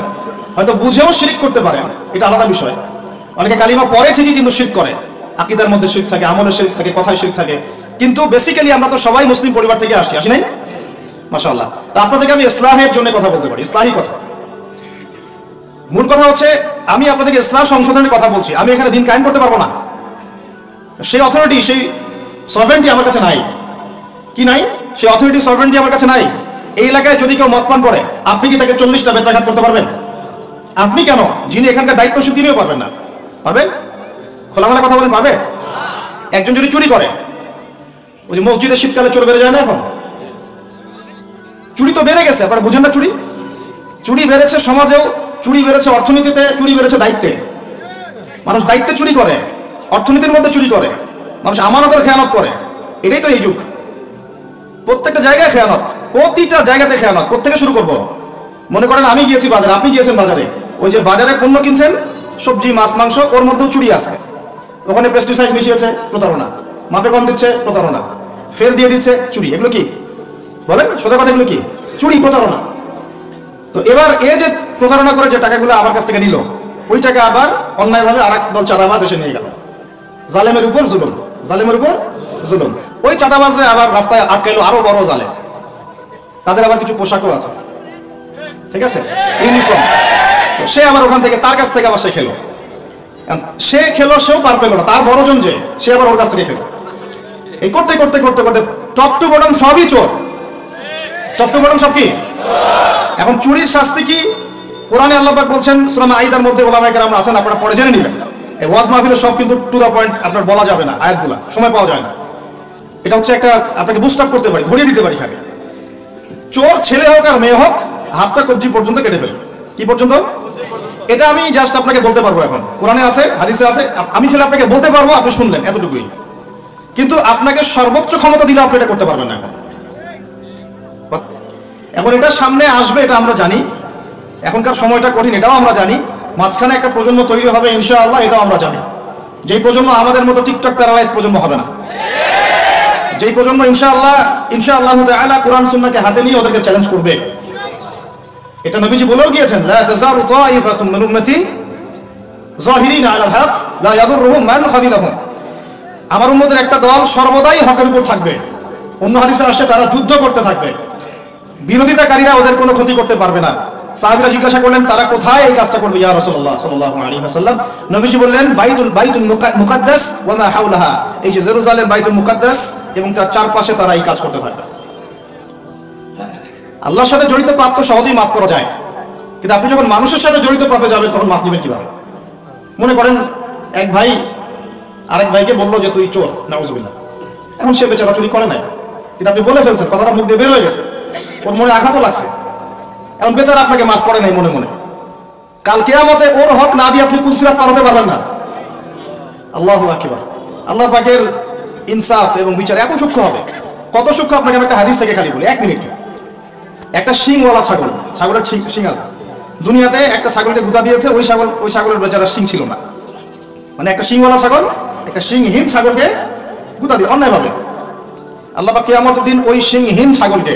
হয়তো বুঝেও শিরক করতে পারেন, এটা আলাদা বিষয়। অনেকে কালিমা পড়ে ঠিকই কিন্তু শিরক করে, আকীদার মধ্যে শিরক থাকে, আমলে শিরক থাকে, কথায় শিরক থাকে। কিন্তু বেসিক্যালি আমরা তো সবাই মুসলিম পরিবার থেকে আসি নাই? মাশাআল্লাহ। তো আপনাদেরকে আমি ইসলাহের জন্য কথা বলতে পারি, ইসলাহি কথা। মূল কথা হচ্ছে, আমি আপনাদেরকে ইসলাম সংশোধনের কথা বলছি। আমি এখানে দিন কায়েম করতে পারবো না, সেই অথরিটি, সেই সভরেন্টি আমার কাছে নাই। কি নাই? সেই অথরিটি, সভরেন্টি আমার কাছে নাই। এই এলাকায় যদি কেউ মদ পান করে, আপনি কি তাকে 40টা বেত্রাঘাত করতে পারবেন? আপনি কেন, যিনি এখানকার দায়িত্বশীল তিনিও পারবেন না। পারবেন? খোলামেলা কথা বলেন, পারবে? একজন যদি চুরি করে, ওই যে মসজিদে শীতকালে চোর বেড়ে যায় না, এখন চুরি তো বেড়ে গেছে, আপনারা বুঝেন না? চুরি বেড়েছে, সমাজেও চুরি বেড়েছে অর্থনীতিতে, চুরি বেড়েছে দায়িত্বে। মানুষ দায়িত্বে চুরি করে, অর্থনীতির মধ্যে চুরি করে, মানুষ আমানতের খেয়ানত করে। এটাই তো এই যুগ। প্রত্যেকটা জায়গায় খেয়ানত, প্রতিটা জায়গাতে খেয়ানত। কোত্থেকে শুরু করব? মনে করেন আমি গিয়েছি বাজারে, আপনি গিয়েছেন বাজারে, ওই যে বাজারে পণ্য কিনছেন, সবজি মাছ মাংস, ওর মধ্যেও চুরি আছে। ওখানে পেস্টিসাইড মিশিয়েছে, প্রতারণা। মাপে কম দিচ্ছে, প্রতারণা। ফের দিয়ে দিচ্ছে, চুরি। এগুলো কি বলেন? সোজা কথা, এগুলো কি? চুরি, প্রতারণা। তো এবার এ যে প্রতারণা করে যে টাকাগুলো আমার কাছ থেকে নিল, ওই টাকা আবার অন্যায়ভাবে আর এক দল চাঁদাবাজ এসে নিয়ে গেল। জালেমের উপর জুলুম, জালেমের উপর জুলুম। ওই চাঁদাবাজরা আবার রাস্তায় আটকাইলো আরো বড় জালেম। তাদের আবার কিছু পোশাকও আছে, ঠিক আছে, ইউনিফর্ম। সে আবার ওখান থেকে, তার কাছ থেকে আবার সে খেলো। সে খেলো, সেও পার পেলো না, তার বড়জন যে, সে আবার ওর কাছ থেকে খেলো। এই করতে করতে করতে করতে টপ টু বটম সবই চোর। টপ টু বটম সব কি? এখন চুরির শাস্তি কি? কোরআনে আল্লাহ পাক বলছেন সূরা মাঈদার মধ্যে, ওলামায়ে কেরাম আছেন, আপনারা পড়ে জেনে নেবেন। এই ওয়াজ মাহফিলে সব কিন্তু টু দা পয়েন্ট আপনার বলা যাবে না, আয়াতগুলা সময় পাওয়া যায় না। এটা হচ্ছে একটা, আপনাকে বুস্ট আপ করতে পারি, ধরিয়ে দিতে পারি খালি। চোর ছেলে হোক আর মেয়ে হোক, হাতটা কবজি পর্যন্ত কেটে ফেলবে। কি পর্যন্ত? এটা আমি জাস্ট আপনাকে বলতে পারবো। এখন কোরআনে আছে, হাদিসে আছে, আমি খেলে আপনাকে বলতে পারবো, আপনি শুনলেন, এতটুকুই। কিন্তু আপনাকে সর্বোচ্চ ক্ষমতা দিলে আপনি এটা করতে পারবেন না। এখন এটা সামনে আসবে, এটা আমরা জানি। এখনকার সময়টা কঠিন, এটাও আমরা জানি। মাঝখানে একটা প্রজন্ম তৈরি হবে ইনশাআল্লাহ, এটাও আমরা জানি। যেই প্রজন্ম আমাদের মতো টিকটক প্যারালাইজ প্রজন্ম হবে না, যেই প্রজন্ম ইনশাআল্লাহ তাআলা কোরআন সুন্নাহকে হাতে নিয়ে ওদেরকে চ্যালেঞ্জ করবে। এটা নবীজি বলেও গিয়েছেন, লা তাযালু তাইফাতুম মিন উম্মতি যাহিরিনা আলাল হক লা ইয়াদুররুহুম মান খাযিলাহুম। আমার উম্মতের একটা দল সর্বদাই হকের উপর থাকবে। অন্য হাদিসে আসছে তারা যুদ্ধ করতে থাকবে, বিরোধিতাকারীরা ওদের কোনো ক্ষতি করতে পারবে না। সাহাবীরা জিজ্ঞাসা করলেন, তারা কোথায় এই কাজটা করবে ইয়া রাসূলুল্লাহ সাল্লাল্লাহু আলাইহি ওয়াসাল্লাম? নবীজি বললেন, বাইতুল মুকাদ্দাস ওয়া মা হাওলাহা। এই যে জেরুজালেম, বাইতুল মুকাদ্দাস এবং তার চারপাশে তারা এই কাজ করতে থাকবে। আল্লাহর সাথে জড়িত পাপ তো সহজেই মাফ করা যায়, কিন্তু আপনি যখন মানুষের সাথে জড়িত পাপে যাবেন তখন মাফ নেবেন কিভাবে? মনে করেন এক ভাই আরেক ভাইকে বললো যে তুই চোর, নাউজুবিল্লাহ। এখন সে বেচারা চুরি করে নাই, কিন্তু আপনি বলে ফেলছেন, কথাটা মুখ দিয়ে বের হয়ে গেছে, ওর মনে আঘাতও লাগছে। এখন বেচারা আপনাকে মাফ করে নাই মনে মনে। কাল কিয়ামতে ওর হক না দিয়ে আপনি পুলসিরাত পার হতে পারবেন না। আল্লাহু আকবার। আল্লাহ পাকের ইনসাফ এবং বিচার এত সূক্ষ্ম হবে। কত সূক্ষ্ম আপনাকে আমি একটা হাদিস থেকে খালি বলি, 1 মিনিট। একটা শিংওয়ালা ছাগল, ছাগলের শিং আছে। দুনিয়াতে একটা ছাগলকে গুঁতা দিয়েছে, ওই ছাগলের বেচারা শিং ছিল না। মানে একটা শিংওয়ালা ছাগল একটা শিংহীন ছাগলকে গুঁতা দিয়ে অন্যায়ভাবে। আল্লাহ পাক কিয়ামতের দিন ওই শিংহীন ছাগলকে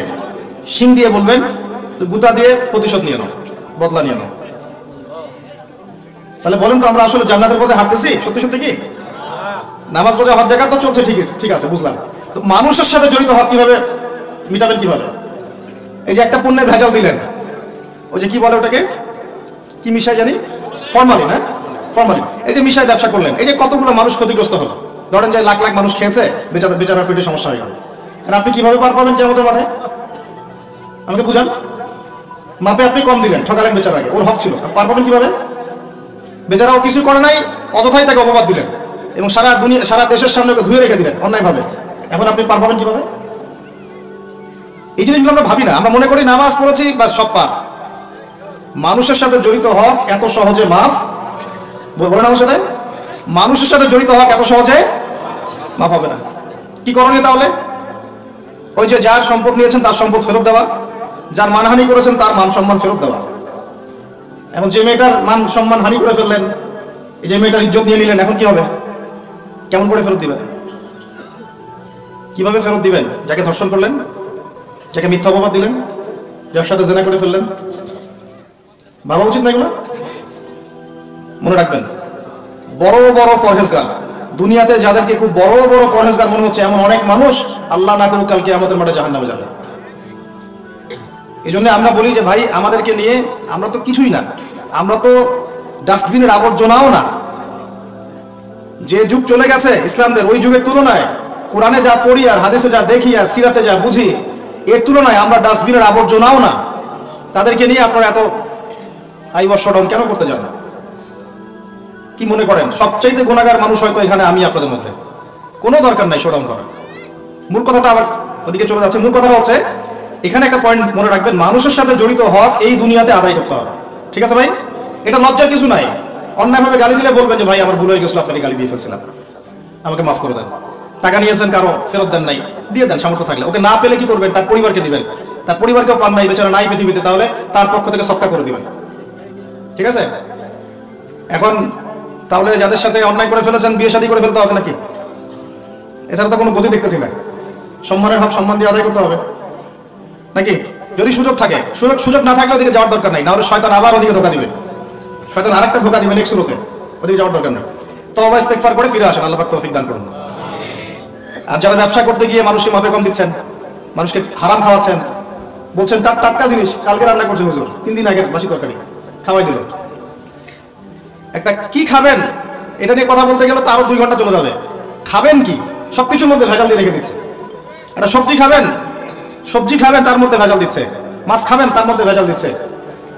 শিং দিয়ে বলবেন, গুঁতা দিয়ে প্রতিশোধ নিয়ে নাও, বদলা নিয়ে নাও। তাহলে বলেন তো আমরা আসলে জান্নাতের পথে হাঁটতেছি সত্যি সত্যি কি? নামাজ রোজা হজ যাকাত তো চলছে, ঠিক আছে, বুঝলাম। তো মানুষের সাথে জড়িত হক কিভাবে মিটাবেন কিভাবে? এই যে একটা পণ্যের ভেজাল দিলেন, ওই যে কি বলে ওটাকে, কি মিশাই জানি, ফরমালিন। হ্যাঁ, ফরমালিন। এই যে মিশাই ব্যবসা করলেন, এই যে কতগুলো মানুষ ক্ষতিগ্রস্ত হলো। ধরেন যে লাখ লাখ মানুষ খেয়েছে, বেচারার পেটে সমস্যা হয়ে গেল। আপনি কিভাবে পার পাবেন কিয়ামতের মাঠে? আমাকে বুঝান। মাপে আপনি কম দিলেন, ঠকালেন বেচারাকে, ওর হক ছিল, পার পাবেন কিভাবে? বেচারাও কিছু করে নাই, অযথাই তাকে অপবাদ দিলেন এবং সারা দেশের সামনে ধুয়ে রেখে দিলেন অন্যায়ভাবে। এখন আপনি পার পাবেন কিভাবে? এই জিনিসগুলো আমরা ভাবি না, আমরা মনে করি নামাজ পড়েছি বা সব পার। মানুষের সাথে জড়িত হক এত সহজে মাফ, বলেন আমার সাথে, মানুষের সাথে জড়িত হক এত সহজে মাফ হবে না। কি করণীয় তাহলে? ওই যে যার সম্পদ নিয়েছেন তার সম্পদ ফেরত দেওয়া, যার মানহানি করেছেন তার মান সম্মান ফেরত দেওয়া। এখন যে মেয়েটার মান সম্মান হানি করে ফেললেন, এই যে মেয়েটার ইজ্জত নিয়ে নিলেন, এখন কি হবে? কেমন করে ফেরত দিবেন? কিভাবে ফেরত দিবেন? যাকে ধর্ষণ করলেন, যাকে মিথ্যা অপবাদ দিলেন, যার সাথে জেনা করে ফেললেন, ভাবা উচিত না এগুলো? মনে রাখবেন, বড় বড় পরহেজগার, দুনিয়াতে যাদেরকে খুব বড় বড় পরহেজগার মনে হচ্ছে, এমন অনেক মানুষ আল্লাহ না করুক কালকে আমাদের মাঠে জাহান্নামে যাবে। এই জন্য আমরা বলি যে ভাই, আমাদেরকে নিয়ে আমরা তো কিছুই না, আমরা তো ডাস্টবিনের আবর্জনাও না। যে যুগ চলে গেছে ইসলামদের, ওই যুগের তুলনায় কোরআনে যা পড়ি আর হাদিসে যা দেখি আর সিরাতে যা বুঝি, এর তুলনায় আমরা ডাস্টবিনের আবর্জনাও না। তাদেরকে নিয়ে আপনারা এত আইওয়াশ শোডাউন কেন করতে যান? কি মনে করেন সবচাইতে গুনাহগার মানুষ হয়তো এখানে আমি আপনাদের মধ্যে? কোনো দরকার নাই শোডাউন করার। মূল কথাটা আবার ওদিকে চলে যাচ্ছে। মূল কথাটা হচ্ছে, এখানে একটা পয়েন্ট মনে রাখবেন, মানুষের সাথে জড়িত হক এই দুনিয়াতে আদায় করতে হবে। ঠিক আছে ভাই? এটা লজ্জার কিছু নাই। অন্যায়ভাবে গালি দিলে বলবেন যে ভাই আমার ভুল হয়ে গেছিল, আপনাকে গালি দিয়ে ফেলছিলাম, আমাকে মাফ করে দেন। টাকা নিয়েছেন কারো, ফেরত দেন নাই, দিয়ে দেন সামর্থ্য থাকলে। ওকে না পেলে কি করবেন? তার পরিবারকে দিবেন। তার পরিবারকেও পান নাই, বেচারা নাই পৃথিবীতে, তাহলে তার পক্ষ থেকে সৎকার করে দিবেন। ঠিক আছে? এখন তাহলে যাদের সাথে অন্যায় করে ফেলেছেন বিয়ে শাদী করে ফেলতে হবে নাকি? এছাড়া তো কোনো গতি দেখতেছি না। সম্মানের হক সম্মান দিয়ে আদায় করতে হবে নাকি? যদি সুযোগ থাকে, সুযোগ না থাকলে ওদিকে যাওয়ার দরকার নাই, না হলে শয়তান আবার ওদিকে ধোকা দিবে। শয়তান আরেকটা ধোকা দিবে নেক্সট শুরুতে, ওদিকে যাওয়ার দরকার নেই। তওবা ইস্তেগফার করে ফিরে আসেন, আল্লাহ পাক তৌফিক দান করুন। আর যারা ব্যবসা করতে গিয়ে মানুষকে মাপে কম দিচ্ছেন, মানুষকে হারাম খাওয়াচ্ছেন, বলছেন টাটকা জিনিস কালকে রান্না করছে হুজুর, 3 দিন আগের বাসি তরকারি খাওয়াই দিল। একটা কি খাবেন এটা নিয়ে কথা বলতে গেলে তো আরো 2 ঘন্টা চলে যাবে। খাবেন কি? সবকিছুর মধ্যে ভেজাল দিয়ে রেখে দিচ্ছে। একটা সবজি খাবেন তার মধ্যে ভেজাল দিচ্ছে। মাছ খাবেন তার মধ্যে ভেজাল দিচ্ছে।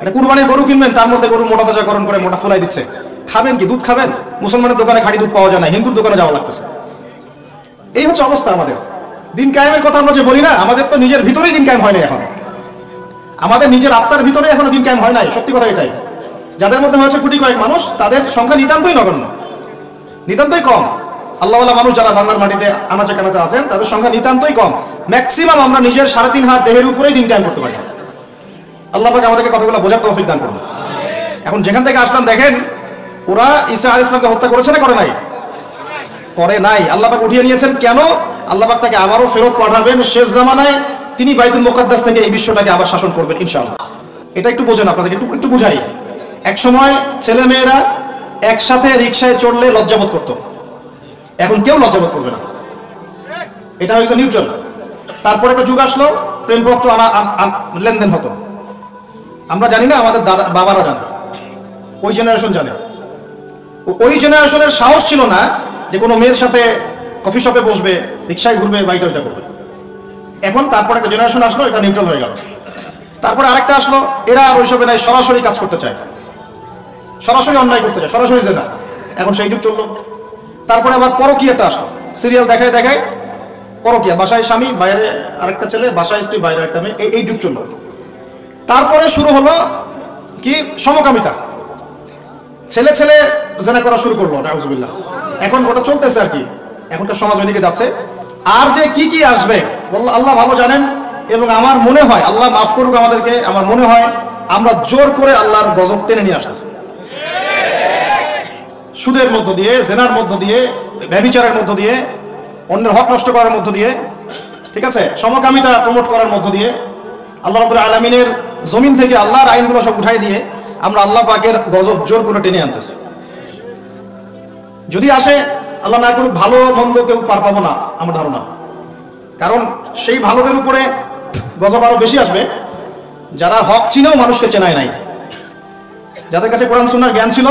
একটা কুরবানির গরু কিনবেন তার মধ্যে গরু মোটা তাজাকরণ করে মোটা ফুলাই দিচ্ছে। খাবেন কি? দুধ খাবেন? মুসলমানের দোকানে খাঁটি দুধ পাওয়া যায় না, হিন্দুর দোকানে যাওয়া লাগতেছে। এই হচ্ছে অবস্থা আমাদের। দিন কায়েমের কথা আমরা যে বলি না, আমাদের তো নিজের ভিতরেই দিন কায়েম হয় নাই এখন। আমাদের নিজের আত্মার ভিতরে এখনো দিন কায়েম হয় নাই। সত্যি কথা এটাই। যাদের মধ্যে হয়েছে কোটি কয়েক মানুষ, তাদের সংখ্যা নিতান্তই নগণ্য, নিতান্তই কম। আল্লাহওয়ালা মানুষ যারা বাংলার মাটিতে আনাচে কানাচে আছেন, তাদের সংখ্যা নিতান্তই কম। ম্যাক্সিমাম আমরা নিজের 3.5 হাত দেহের উপরেই দিন কায়েম করতে পারি। আল্লাহ পাক আমাদেরকে কথাগুলো বোঝার তৌফিক দান করুন। এখন যেখান থেকে আসলাম দেখেন, ওরা ঈসা আলাইহিস সালামকে হত্যা করেছে না করে নাই? করে নাই। আল্লাহ পাক উঠিয়ে নিয়েছেন। কেন? আল্লাহ পাক তাকে আবারও ফেরত পাঠাবেন শেষ জামানায়। তিনি বাইতুল মুকাদ্দাস থেকে এই বিশ্বটাকে আবার শাসন করবেন ইনশাআল্লাহ। এটা একটু বোঝেন, আপনাদেরকে একটু বুঝাই। এক সময় ছেলে মেয়েরা একসাথে রিকশায় চড়লে লজ্জাবোধ করতো, এখন কেউ লজ্জাবোধ করবে না। এটা হয়েছে নিউট্রাল। তারপর একটা যুগ আসলো, প্রেমপত্র লেনদেন হতো। আমরা জানি না, আমাদের দাদা বাবারা জানে, ওই জেনারেশন জানে। ওই জেনারেশনের সাহস ছিল না যে কোনো মেয়ের সাথে কফি শপে বসবে, রিক্সায় ঘুরবে, বাইকটা ওইটা করবে। এখন তারপর একটা জেনারেশন আসলো, এটা নিউট্রাল হয়ে গেল। তারপরে আরেকটা আসলো, এরা আর ওইসবে নাই, সরাসরি কাজ করতে চায়, সরাসরি অন্যায় করতে চায়, সরাসরি জেনা। এখন সেই যুগ চললো। তারপরে আবার পরকীয়াটা আসলো, সিরিয়াল দেখায় দেখায় পরকীয়া, বাসায় স্বামী বাইরে আরেকটা ছেলে, বাসায় স্ত্রী বাইরে একটা মেয়ে, এই যুগ চললো। তারপরে শুরু হলো কি সমকামিতা, ছেলে ছেলে জেনা করা শুরু করলো, নাউজুবিল্লাহ। এখন ওটা চলতেছে আর কি, এখনকার সমাজ ওইদিকে যাচ্ছে। আর যে কি কি আসবে আল্লাহ ভালো জানেন। এবং আমার মনে হয়, আল্লাহ মাফ করুক আমাদেরকে, আমার মনে হয় আমরা জোর করে আল্লাহর গজব টেনে নিয়ে আসতেছি। সুদের মধ্য দিয়ে, জেনার মধ্য দিয়ে, ব্যভিচারের মধ্য দিয়ে, অন্যের হক নষ্ট করার মধ্য দিয়ে, ঠিক আছে, সমকামিতা প্রমোট করার মধ্য দিয়ে, আল্লাহ রাব্বুল আলামিনের জমিন থেকে আল্লাহর আইনগুলো সব উঠাই দিয়ে আমরা আল্লাহ পাকের গজব জোর করে টেনে আনতেছি। যদি আসে, আল্লাহ না করুক, ভালো মন্দ কেউ পার পাবো না আমার ধারণা। কারণ সেই ভালোদের উপরে গজব আরো বেশি আসবে যারা হক চিনেও মানুষকে চেনায় নাই, যাদের কাছে কোরআন সুন্নাহর জ্ঞান ছিল,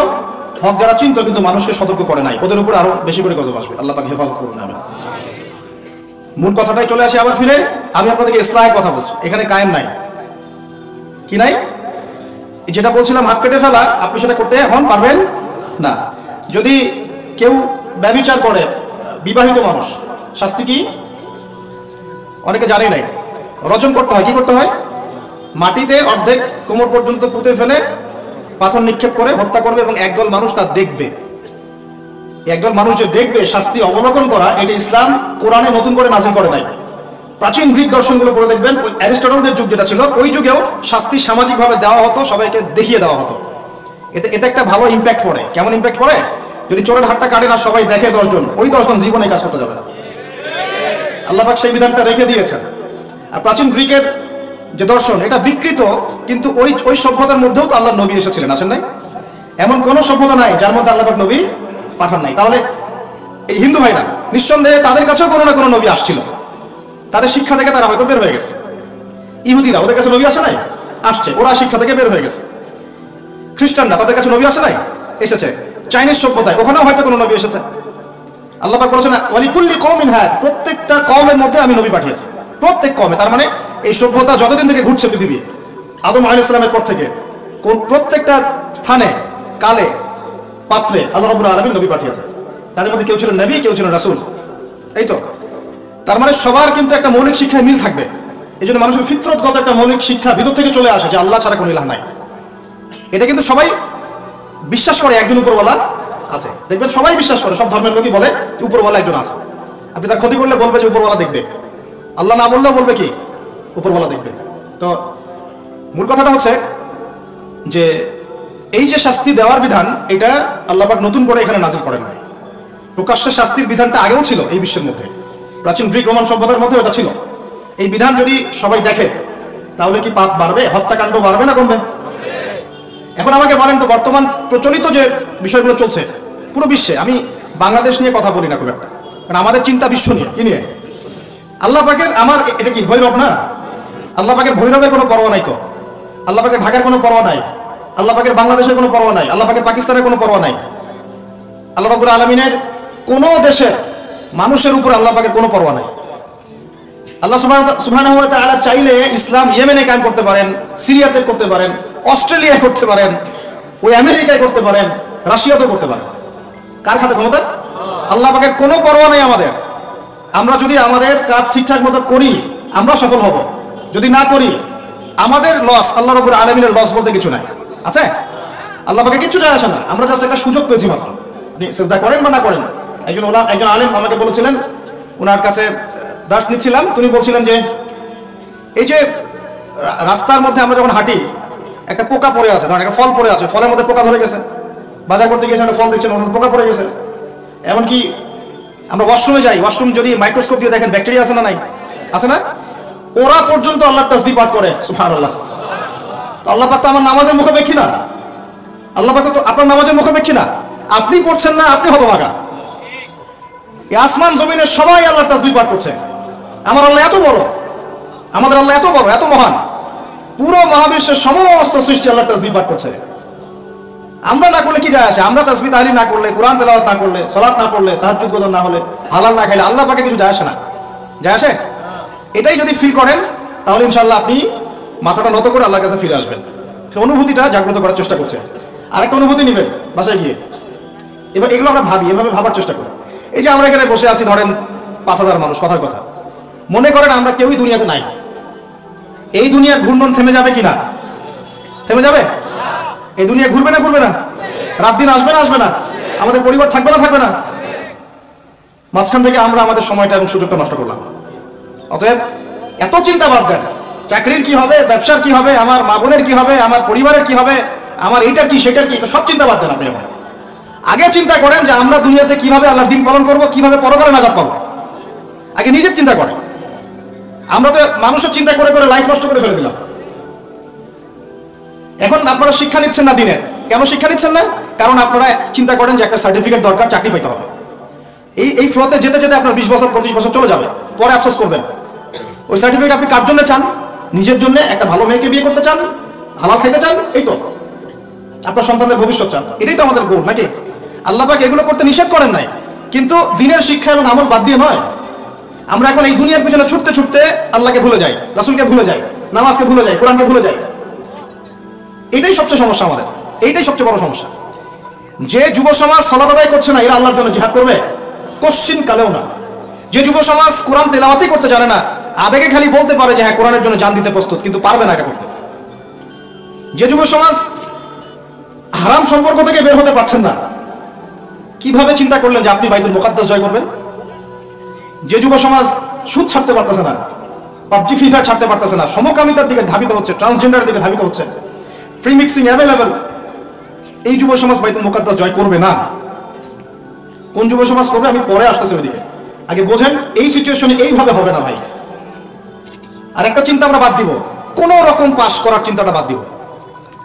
হক যারা চিনতো কিন্তু মানুষকে সতর্ক করে নাই, ওদের উপরে আরো বেশি করে গজব আসবে। আল্লাহ পাক হেফাজত করুন। আমিন। মূল কথাটাই চলে আসে আবার ফিরে। আমি আপনাদেরকে ইসলাহের কথা বলছি, এখানে কায়েম নাই। কি নাই? যেটা বলছিলাম হাত কেটে ফেলা, আপনি সেটা করতে এখন পারবেন না। যদি কেউ ব্যভিচার করে, বিবাহিত মানুষ, শাস্তি কি? অনেকে জানে নাই। রজম করতে হয়। কি করতে হয়? মাটিতে অর্ধেক কোমর পর্যন্ত পুঁতে ফেলে পাথর নিক্ষেপ করে হত্যা করবে, এবং একদল মানুষ তা দেখবে। একদল মানুষ যে দেখবে, শাস্তি অবলোকন করা, এটা ইসলাম কোরআনে নতুন করে নাযিল করে নাই। প্রাচীন গ্রিক দর্শনগুলো পড়ে দেখবেন, ওই অ্যারিস্টটলদের যুগ যেটা ছিল, ওই যুগেও শাস্তি সামাজিকভাবে দেওয়া হতো, সবাইকে দেখিয়ে দেওয়া হতো। এতে একটা ভালো ইম্প্যাক্ট পড়ে। কেমন ইম্প্যাক্ট পড়ে? যদি চোরের হাতটা কাটে না, সবাই দেখে 10 জন, ওই 10 জন জীবনে কাজ করতে যাবে না। আল্লাহ পাক সেই বিধানটা রেখে দিয়েছেন। আর প্রাচীন গ্রিকের যে দর্শন, এটা বিকৃত, কিন্তু ওই সভ্যতার মধ্যেও তো আল্লাহ নবী এসেছিলেন, আসেন নাই? এমন কোন সভ্যতা নাই যার মধ্যে আল্লাহ পাক নবী পাঠান নাই। তাহলে এই হিন্দু ভাইরা নিঃসন্দেহে তাদের কাছেও কোনো না কোনো নবী আসছিল, তাদের শিক্ষা থেকে তারা হয়তো বের হয়ে গেছে। ইহুদিরা, ওদের কাছে নবী আসে নাই? আসছে, ওরা শিক্ষা থেকে বের হয়ে গেছে। খ্রিস্টানরা, তাদের কাছে নবী আসে নাই? এসেছে। চাইনিজ সভ্যতায়, ওখানেও হয়তো কোনো নবী এসেছে। আল্লাহ পাক বলেছেন ওয়ালিকুল্লি কওমিন হাদ, প্রত্যেকটা কওমের মধ্যে আমি নবী পাঠিয়েছি। প্রত্যেক কওমে, তার মানে এই সভ্যতা যতদিন থেকে ঘুরছে পৃথিবী, আদম আলাইহিস সালামের পর থেকে, প্রত্যেকটা স্থানে, কালে, পাত্রে আল্লাহ রাব্বুল আলামিন নবী পাঠিয়েছে। তাদের মধ্যে কেউ ছিলেন নবী, কেউ ছিলেন রাসূল। এই তো, তার মানে সবার কিন্তু একটা মৌলিক শিক্ষায় মিল থাকবে। এই জন্য মানুষের ফিতরতগত একটা মৌলিক শিক্ষা ভিতর থেকে চলে আসে যে আল্লাহ ছাড়া কোনো ইলাহ নাই। এটা কিন্তু সবাই বিশ্বাস করে একজন উপরওয়ালা আছে। দেখবেন সবাই বিশ্বাস করে, সব ধর্মের লোকই বলে উপরওয়ালা একজন আছে। আপনি তার ক্ষতি করলে বলবে যে উপরওয়ালা দেখবে, আল্লাহ না বললেও বলবে কি উপরওয়ালা দেখবে। তো মূল কথাটা হচ্ছে যে এই যে শাস্তি দেওয়ার বিধান, এটা আল্লাহ পাক নতুন করে এখানে নাজিল করেন নাই। প্রকাশ্য শাস্তির বিধানটা আগেও ছিল এই বিশ্বের মধ্যে, প্রাচীন গ্রিক রোমান সভ্যতার মধ্যে এটা ছিল। এই বিধান যদি সবাই দেখে তাহলে কি পাপ বাড়বে, হত্যাকাণ্ড বাড়বে না কমবে? এখন আমাকে বলেন তো, বর্তমান প্রচলিত যে বিষয়গুলো চলছে পুরো বিশ্বে, আমি বাংলাদেশ নিয়ে কথা বলি না খুব একটা, কারণ আমাদের চিন্তা বিশ্ব নিয়ে। কি নিয়ে? আল্লাহ পাকের, আমার এটা কি ভৈরব না? আল্লাহ পাকের ভৈরবের কোনো পরোয়া নাই তো, আল্লাহ পাকের ঢাকার কোনো পরোয়া নাই, আল্লাহ পাকের বাংলাদেশের কোনো পরোয়া নাই, আল্লাহ পাকের পাকিস্তানের কোনো পরোয়া নাই, আল্লাহ রাব্বুল আলামিনের কোনো দেশের মানুষের উপর আল্লাহ পাকের কোনো পরোয়া নাই। আল্লাহ সুবহানাহু ওয়া তাআলা চাইলে ইসলাম ইয়েমেনে কায়েম করতে পারেন, সিরিয়াতে করতে পারেন, অস্ট্রেলিয়ায় করতে পারেন, ওই আমেরিকায় করতে পারেন, রাশিয়াতেও করতে পারেন। কার হাতে ক্ষমতা? আল্লাহ পাকের কোনো পরোয়া নেই আমাদের। আমরা যদি আমাদের কাজ ঠিকঠাক মতো করি আমরা সফল হব, যদি না করি আমাদের লস। আল্লাহ রাব্বুল আলামিনের লস বলতে কিছু নাই, আছে? আল্লাহ পাকে কিছু যায় আসে না, আমরা জাস্ট একটা সুযোগ পেয়েছি মাত্র। আপনি সিজদা করেন বা না করেন। একজন আলেম আমাকে বলেছিলেন, ওনার কাছে দার্স নিচ্ছিলাম, তিনি বলছিলেন যে এই যে রাস্তার মধ্যে আমরা যখন হাঁটি একটা পোকা পড়ে আছে, ধরেন একটা ফল পড়ে আছে, ফলের মধ্যে পোকা ধরে গেছে, বাজার করতে গিয়েছে একটা ফল দেখছেন ওর মধ্যে পোকা পড়ে গেছে। এমনকি আমরা ওয়াশরুমে যাই, ওয়াশরুম যদি মাইক্রোস্কোপ দিয়ে দেখেন ব্যাকটেরিয়া আছে না নাই? আছে না? ওরা পর্যন্ত আল্লাহর তাসবিহ পাঠ করে, সুবহানাল্লাহ। তো আল্লাহ পাক তো আমার নামাজের মুখাপেক্ষী না, আল্লাহ পাক তো আপনার নামাজের মুখাপেক্ষী না। আপনি পড়ছেন না, আপনি হতভাগা। এই আসমান জমিনে সবাই আল্লাহর তাসবিহ পাঠ করছে। আমার আল্লাহ এত বড়, আমাদের আল্লাহ এত বড়, এত মহান, পুরো মহাবিশ্বের সমস্ত সৃষ্টি আল্লাহর তাসবিহ পাঠ করছে। আমরা না করলে কি যায় আসে? আমরা তাসবিহ তাহলিল না করলে, কোরআন তেলাওয়াত না করলে, সালাত না পড়লে, তাহাজ্জুদ গোজন না হলে, হালাল না খাইলে আল্লাহ পাকে কিছু যায় আসে না? যায় আসে? এটাই যদি ফিল করেন তাহলে ইনশাআল্লাহ আপনি মাথাটা নত করে আল্লাহর কাছে ফিরে আসবেন। সেই অনুভূতিটা জাগ্রত করার চেষ্টা করছে। আরেকটা অনুভূতি নেবেন বাসায় গিয়ে। এবার এগুলো আমরা ভাবি, এভাবে ভাবার চেষ্টা করি। এই যে আমরা এখানে বসে আছি, ধরেন 5,000 মানুষ, কথার কথা, মনে করেন আমরা কেউই দুনিয়াতে নাই। এই দুনিয়ার ঘূর্ণন থেমে যাবে কিনা? থেমে যাবে? এই দুনিয়া ঘুরবে না? ঘুরবে না? রাত দিন আসবে না? আসবে না? আমাদের পরিবার থাকবে না? থাকবে না? মাঝখান থেকে আমরা আমাদের সময়টা এবং সুযোগটা নষ্ট করলাম। অতএব এত চিন্তা বাদ দেন, চাকরির কি হবে, ব্যবসার কি হবে, আমার মা বোনের কি হবে, আমার পরিবারের কি হবে, আমার এইটার কি সেটার কি, সব চিন্তা বাদ দেন আপনি। এখন আগে চিন্তা করেন যে আমরা দুনিয়াতে কিভাবে আল্লাহর দিন পালন করব, কিভাবে পরকালে নাজাত পাবো। আগে নিজের চিন্তা করেন। আমরা তো মানুষের চিন্তা করে করে লাইফ নষ্ট করে ফেলে দিলাম। এখন আপনারা শিক্ষা নিচ্ছেন না দিনের। কেন শিক্ষা নিচ্ছেন না? কারণ আপনারা চিন্তা করেন যে একটা সার্টিফিকেট দরকার, চাকরি পাইতে হবে। এই ফ্লোতে যেতে যেতে আপনার 20 বছর 25 বছর চলে যাবে, পরে আফসোস করবেন। ওই সার্টিফিকেট আপনি কার জন্য চান? নিজের জন্য, একটা ভালো মেয়েকে বিয়ে করতে চান, হালাল খাইতে চান, এই তো আপনার সন্তানদের ভবিষ্যৎ চান। এটাই তো আমাদের গোল, নাকি? আল্লাহ পাক এগুলো করতে নিষেধ করেন নাই, কিন্তু দিনের শিক্ষা এবং আমল বাদ দিয়ে নয়। আমরা এখন এই দুনিয়ার পিছনে ছুটতে ছুটতে আল্লাহকে ভুলে যাই, রাসূলকে ভুলে যাই, নামাজকে ভুলে যাই, কোরআনকে ভুলে যাই। এটাই সবচেয়ে সমস্যা আমাদের, এইটাই সবচেয়ে বড় সমস্যা। যে যুব সমাজ সালাত আদায় করছে না, এরা আল্লাহর জন্য জিহাদ করবে? কোশ্চিন কালেও না। যে যুব সমাজ কোরআন তেলাওয়াতই করতে জানে না, আবেগে খালি বলতে পারে যে হ্যাঁ কোরআনের জন্য জান দিতে প্রস্তুত, কিন্তু পারবে না এটা করতে। যে যুব সমাজ হারাম সম্পর্ক থেকে বের হতে পারছেন না, কিভাবে চিন্তা করলেন যে আপনি বাইতুল মুকাদ্দাস জয় করবেন? যে যুব সমাজ সুদ ছাড়তে পারতেছে না, পাবজি ফ্রি ফায়ার ছাড়তে পারতেছে না, সমকামিতার দিকে ধাবিত হচ্ছে, ট্রান্সজেন্ডারের দিকে ধাবিত হচ্ছে, ফ্রি মিক্সিং অ্যাভেলেবল, এই যুব সমাজ বাইতুল মুকাদ্দাস জয় করবে না। কোন যুব সমাজ করবে? আমি পরে আসতেছি ওইদিকে। আগে বোঝেন এই সিচুয়েশনে এইভাবে হবে না ভাই। আর একটা চিন্তা আমরা বাদ দিব, কোন রকম পাস করার চিন্তাটা বাদ দিব।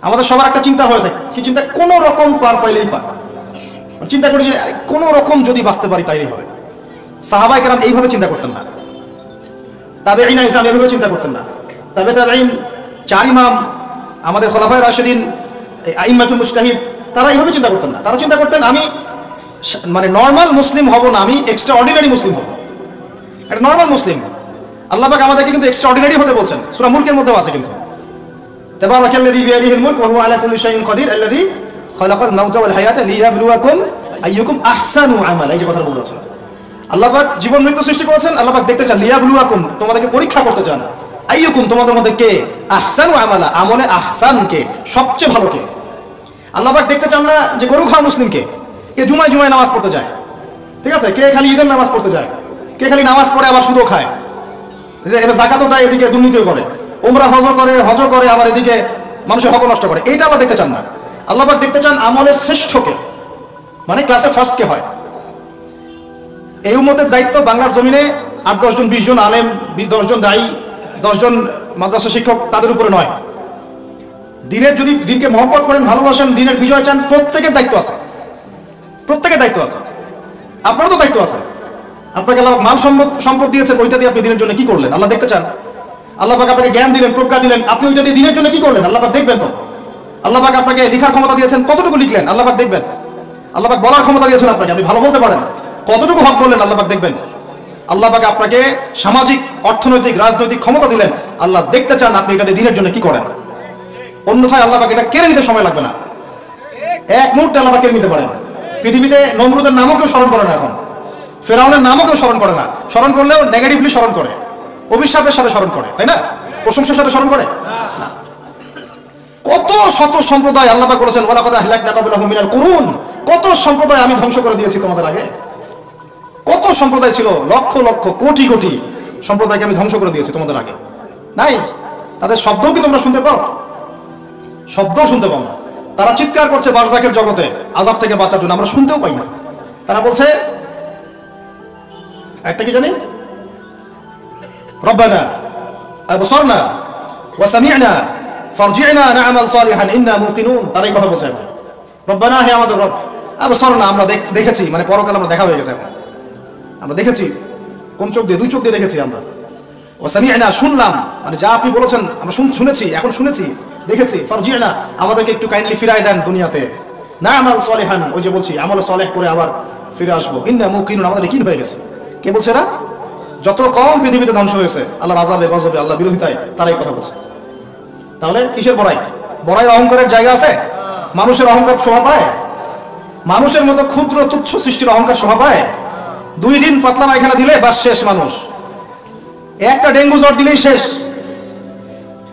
আমাদের সবার একটা চিন্তা হয়ে থাকে, কি চিন্তা? কোন রকম পার পাইলেই পার। চিন্তা করি যে কোন রকম যদি বাঁচতে পারি তাইলেই হবে। সাহাবায়ে কেরাম এইভাবে চিন্তা করতেন না, তাবেঈন ইসলাম এইভাবে চিন্তা করতেন না, তাবেঈন, 4 ইমাম, আমাদের খোলাফায়ে রাশিদিন, আইম্মাতুল মুজতাহিদ, তারা এইভাবে চিন্তা করতেন না। তারা চিন্তা করতেন আমি মানে নর্মাল মুসলিম হব না, আমি এক্সট্রা অর্ডিনারি মুসলিম হব। একটা নর্মাল মুসলিম। আল্লাহ পাক আমাদেরকে কিন্তু এক্সট্রা অর্ডিনারি হতে বলছেন, সূরা মুলকের মধ্যেও আছে কিন্তু, তাবারাকাল্লাযী বিয়াদিহিল মুলক ওয়া হুয়া আলা কুল্লি শাইইন কাদির আল্লাযী খালাকাল মাউতা ওয়াল হায়াতা লিয়াবলুয়াকুম আইয়ুকুম আহসানু আমালা। এই যে কথাটা বলছেন, আল্লাহ পাক জীবন মৃত্যু সৃষ্টি করেছেন, আল্লাহ পাক দেখতে চান, লিয়াবলুয়াকুম, তোমাদেরকে পরীক্ষা করতে চান, আইয়ুকুম, তোমাদের মধ্যে কে, আহসানু আমালা, আমলে আহসান কে, সবচেয়ে ভালো কে। আল্লাহ পাক দেখতে চান না যে গরু খাওয়া মুসলিমকে, কে জুমায় জুমায় নামাজ পড়তে যায়, ঠিক আছে, কে খালি ঈদের নামাজ পড়তে যায়, কে খালি নামাজ পড়ে আবার সুদও খায়, যে এবার জাকাতও দেয়, এদিকে দুর্নীতিও করে, ওমরা হজ করে আবার এদিকে মানুষের হক নষ্ট করে। এইটা আল্লাহ দেখতে চান না। আল্লাহ পাক দেখতে চান আমলের শ্রেষ্ঠকে, মানে ক্লাসে ফার্স্ট কে হয়। এই উম্মতের দায়িত্ব বাংলার জমিনে 8-10 জন 20 জন আলেম, 10 জন দায়ী, 10 জন মাদ্রাসা শিক্ষক তাদের উপরে নয়। দিনের যদি দিনকে মহব্বত করেন, ভালোবাসেন, দিনের বিজয় চান, প্রত্যেকের দায়িত্ব আছে, প্রত্যেকের দায়িত্ব আছে। আপনারও তো দায়িত্ব আছে। আপনাকে আল্লাহ মাল সম্পদ দিয়েছে, ওইটা দিয়ে আপনি দিনের জন্য কি করলেন আল্লাহ দেখতে চান। আল্লাহ পাক আপনাকে জ্ঞান দিলেন, প্রজ্ঞা দিলেন, আপনি ওইটা দিয়ে দিনের জন্য কি করলেন আল্লাহ পাক দেখবেন তো। আল্লাহ পাক আপনাকে লেখার ক্ষমতা দিয়েছেন, কতটুকু লিখলেন আল্লাহ পাক দেখবেন। আল্লাহ পাক বলার ক্ষমতা দিয়েছেন আপনাকে, আপনি ভালো বলতে পারেন, কতটুকু হক বললেন আল্লাহ পাক দেখবেন। আল্লাহ পাক আপনাকে সামাজিক, অর্থনৈতিক, রাজনৈতিক ক্ষমতা দিলেন, আল্লাহ দেখতে চান আপনি এটা দিয়ে দিনের জন্য কি করেন। অন্যথায় আল্লাহ পাক এটা কেড়ে নিতে সময় লাগবে না, এক মুহূর্তে আল্লাহ পাক কেড়ে নিতে পারেন। পৃথিবীতে নমরুদের নামও কেউ স্মরণ করে না, এখন ফেরাউনের নামও কেউ স্মরণ করে না। স্মরণ করলেও নেগেটিভলি স্মরণ করে, অভিশাপের সাথে স্মরণ করে, তাই না, প্রশংসার সাথে স্মরণ করে না। কত শত সম্প্রদায় আল্লাহ পাক বলেছেন ওয়ালাকাদ আহলাকনা ক্বাবলাহুম মিনাল কুরুন, কত সম্প্রদায় আমি ধ্বংস করে দিয়েছি তোমাদের আগে। কত সম্প্রদায় ছিল, লক্ষ লক্ষ কোটি কোটি সম্প্রদায়কে আমি ধ্বংস করে দিয়েছি তোমাদের আগে। নাই, তাদের শব্দও কি তোমরা শুনতে পাও? শব্দও শুনতে পাও না। তারা চিৎকার করছে বারজাকের জগতে আযাব থেকে বাঁচার জন্য, আমরা শুনতেও পাই না। তারা বলছে একটা কি জানি, রব্বানা আবসারনা ওয়া সামি'না ফারজি'না না'মাল সালিহান ইন্না মুকিনুন। তারা এই কথা বলছে, রব্বানা, হে আমাদের রব, আবসারনা, আমরা দেখেছি, মানে পরকাল আমরা দেখা হয়ে গেছে, এখন আমরা দেখেছি। কোন চোখ দিয়ে? 2 চোখ দিয়ে দেখেছি আমরা। ওয়া সামি'না, শুনলাম, মানে যা আপনি বলেছেন আমরা শুনেছি, এখন শুনেছি, দেখেছি। ফারজি'না, আমাদেরকে একটু কাইন্ডলি ফিরায় দেন দুনিয়াতে। না'মাল সালিহান, ওই যে বলছি আমল সালেহ করে আবার ফিরে আসবো। ইন্না মুকিনুন, আমাদের কি হয়ে গেছে। কে বলছে এরা? যত কম পৃথিবীতে ধ্বংস হয়েছে আল্লাহর আযাবে, গজবে, আল্লাহ বিরোধিতায়, তারাই কথা বলছে। তাহলে কিসের বড়াই? বড়াই অহংকারের জায়গা আছে? মানুষের অহংকার শোভা পায়? মানুষের মতো ক্ষুদ্র তুচ্ছ সৃষ্টির অহংকার শোভা পায়? 2 দিন পাতলা পায়খানা দিলে বাস শেষ মানুষ, একটা ডেঙ্গু জ্বর দিলেই শেষ।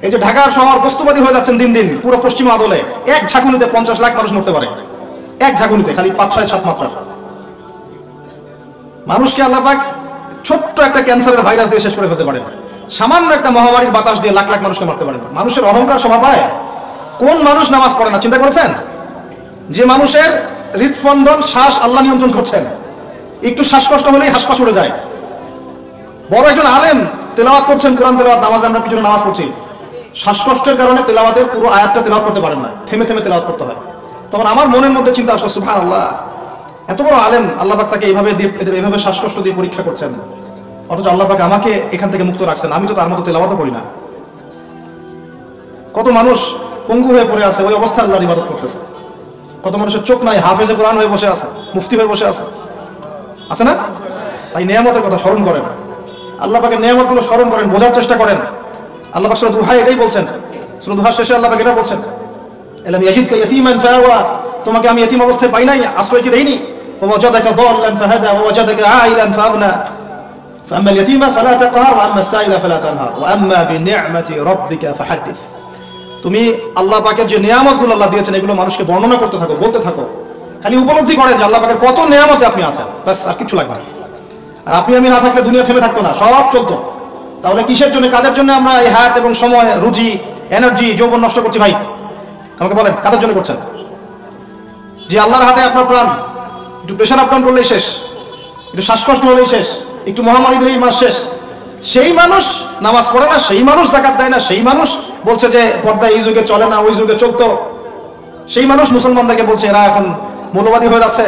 এই যে ঢাকার শহর বস্তুবাদী হয়ে যাচ্ছেন দিন দিন, পুরো পশ্চিম আদলে এক ঝাঁকুনিতে 50 লাখ মানুষ মরতে পারে, এক ঝাঁকুনিতে, খালি 5, 6, 7 মাত্রার মানুষকে আল্লাহ পাক ছোট্ট একটা ক্যান্সারের ভাইরাস দিয়ে শেষ করে ফেলতে পারেন, সামান্য একটা মহামারীর বাতাস দিয়ে লাখ লাখ মানুষকে মারতে পারেন। মানুষের অহংকার শোভা পায়? কোন মানুষ নামাজ পড়ে না চিন্তা করেছেন? যে মানুষের হৃদস্পন্দন, শ্বাস আল্লাহ নিয়ন্ত্রণ করছেন, একটু শ্বাসকষ্ট হলেই হাসপাস উড়ে যায়। বড় একজন আলেম তেলাওয়াত করছেন, কোরআন তেলাওয়াত, নামাজে আমরা পিছনে নামাজ পড়ছি, শ্বাসকষ্টের কারণে তেলাওয়াতের পুরো আয়াতটা তেলাওয়াত করতে পারেন না, থেমে থেমে তেলাওয়াত করতে হয়। তখন আমার মনের মধ্যে চিন্তা আসলো, সুবহানাল্লাহ, এত বড় আলেম, আল্লাহ পাক তাকে এইভাবে শ্বাসকষ্ট দিয়ে পরীক্ষা করছেন, অথচ আল্লাহ পাক আমাকে এখান থেকে মুক্ত রাখছেন, আমি তো তার মতো তেলাওয়াতও করি না। কত মানুষ পঙ্গু হয়ে পড়ে আছে, ওই অবস্থায় আল্লাহর ইবাদত করতেছে। কত মানুষের চোখ নাই, হাফেজে কোরআন হয়ে বসে আছে, মুফতি হয়ে বসে আছে, আছে না? তাই নেয়ামতের কথা স্মরণ করেন, আল্লাহ পাকের নেয়ামতগুলো স্মরণ করেন, বোঝার চেষ্টা করেন। আল্লাহ পাক সূরা দুহা এটাই বলছেন, সূরা দুহার শেষে আল্লাহ পাক এটা বলছেন, আলাম ইয়াজিদকা ইয়াতীমান ফাআওয়া, তোমাকে আমি ইতিম অবস্থায় পাই নাই, আশ্রয় কি দেইনি? ওয়া ওয়াজাদাকা দাল্লান ফাহাদা ওয়া ওয়াজাদাকা আইলান ফাআগনা ফাআম্মা আল-ইয়াতীমা ফালা তাকহার ওয়া আম্মা আস-সাইলা ফালা তানহার ওয়া আম্মা বিনি'মাতি রাব্বিকা ফাহাদ্দিস। তুমি আল্লাহ পাকের যে নিয়ামতগুলো আল্লাহ দিয়েছেন এগুলো মানুষকে বর্ণনা করতে থাকো, বলতে থাকো, খালি উপলব্ধি করেন যে আল্লাহ পাকের কত নিয়ামতে আপনি আছেন, বাস, আর কিছু লাগবে না। আর আপনি আমি না থাকলে দুনিয়া থেমে থাকতো না, সব চলতো। তাহলে কিসের জন্য, কাদের জন্য আমরা এই হায়াত এবং সময়, রুজি, এনার্জি, যৌবন নষ্ট করছি? ভাই আমাকে বলেন, কাদের জন্য করছেন? যে আল্লাহর হাতে আপনার প্রাণ, একটু প্রেশার আপ ডাউন করলেই শেষ, একটু শ্বাসকষ্ট হলেই শেষ, একটু মহামারী দিলেই মাস শেষ। সেই মানুষ নামাজ পড়ে না, সেই মানুষ যাকাত দেয় না, সেই মানুষ বলছে যে পর্দা এই যুগে চলে না, ওই যুগে চলতো। সেই মানুষ মুসলমানদেরকে বলছে এরা এখন মৌলবাদী হয়ে যাচ্ছে।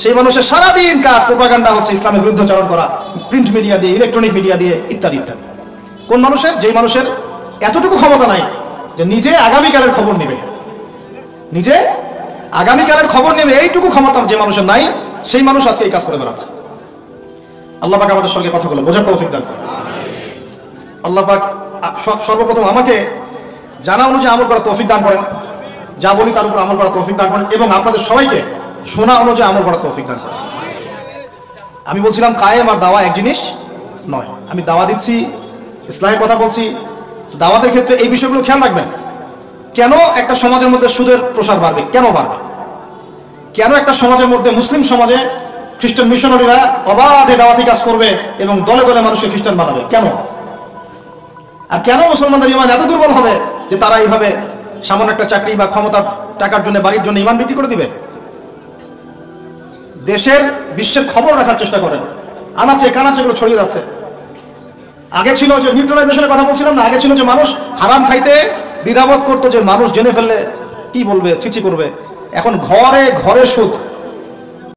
সেই মানুষের সারাদিন কাজ প্রোপাগান্ডা হচ্ছে, ইসলামের বিরুদ্ধাচরণ করা, প্রিন্ট মিডিয়া দিয়ে, ইলেকট্রনিক মিডিয়া দিয়ে, ইত্যাদি ইত্যাদি। কোন মানুষের? যেই মানুষের এতটুকু ক্ষমতা নাই যে নিজে আগামীকালের খবর নেবে, নিজে আগামীকালের খবর নেবে, এইটুকু ক্ষমতা যে মানুষের নাই, সেই মানুষ আজকে এই কাজ করে বেড়াচ্ছে। আল্লাহ পাক আমাদের সঙ্গে কথাগুলো বোঝার তৌফিক দান করেন। আল্লাহ পাক সর্বপ্রথম আমাকে জানা অনুযায়ী আমল করার তৌফিক দান করেন, যা বলি তার উপর আমল করার তৌফিক দান করেন, এবং আপনাদের সবাইকে শোনা অনুযায়ী আমল করার তৌফিক দান করেন। আমি বলছিলাম কায়েম আর দাওয়া এক জিনিস নয়। আমি দাওয়া দিচ্ছি, ইসলামের কথা বলছি, তো দাওয়াতের ক্ষেত্রে এই বিষয়গুলো খেয়াল রাখবেন। কেন একটা সমাজের মধ্যে সুদের প্রসার বাড়বে? কেন বাড়বে? কেন একটা সমাজের মধ্যে, মুসলিম সমাজে খ্রিস্টান মিশনারিরা অবাধে দাওয়াতি কাজ করবে এবং দলে দলে মানুষকে খ্রিস্টান বানাবে? কেন? আর কেন মুসলমানদের ইমান এত দুর্বল হবে যে তারা এইভাবে সামান্য একটা চাকরি বা ক্ষমতার টাকার জন্য, বাড়ির জন্য ইমান বিক্রি করে দিবে? দেশের, বিশ্বের খবর রাখার চেষ্টা করেন। আনাচে কানাচে এগুলো ছড়িয়ে যাচ্ছে। আগে ছিল যে নিউট্রালাইজেশনের কথা বলছিলাম না, আগে ছিল যে মানুষ হারাম খাইতে দ্বিধাবোধ করতো, যে মানুষ জেনে ফেললে কি বলবে, ছিছি করবে। এখন ঘরে ঘরে সুদ।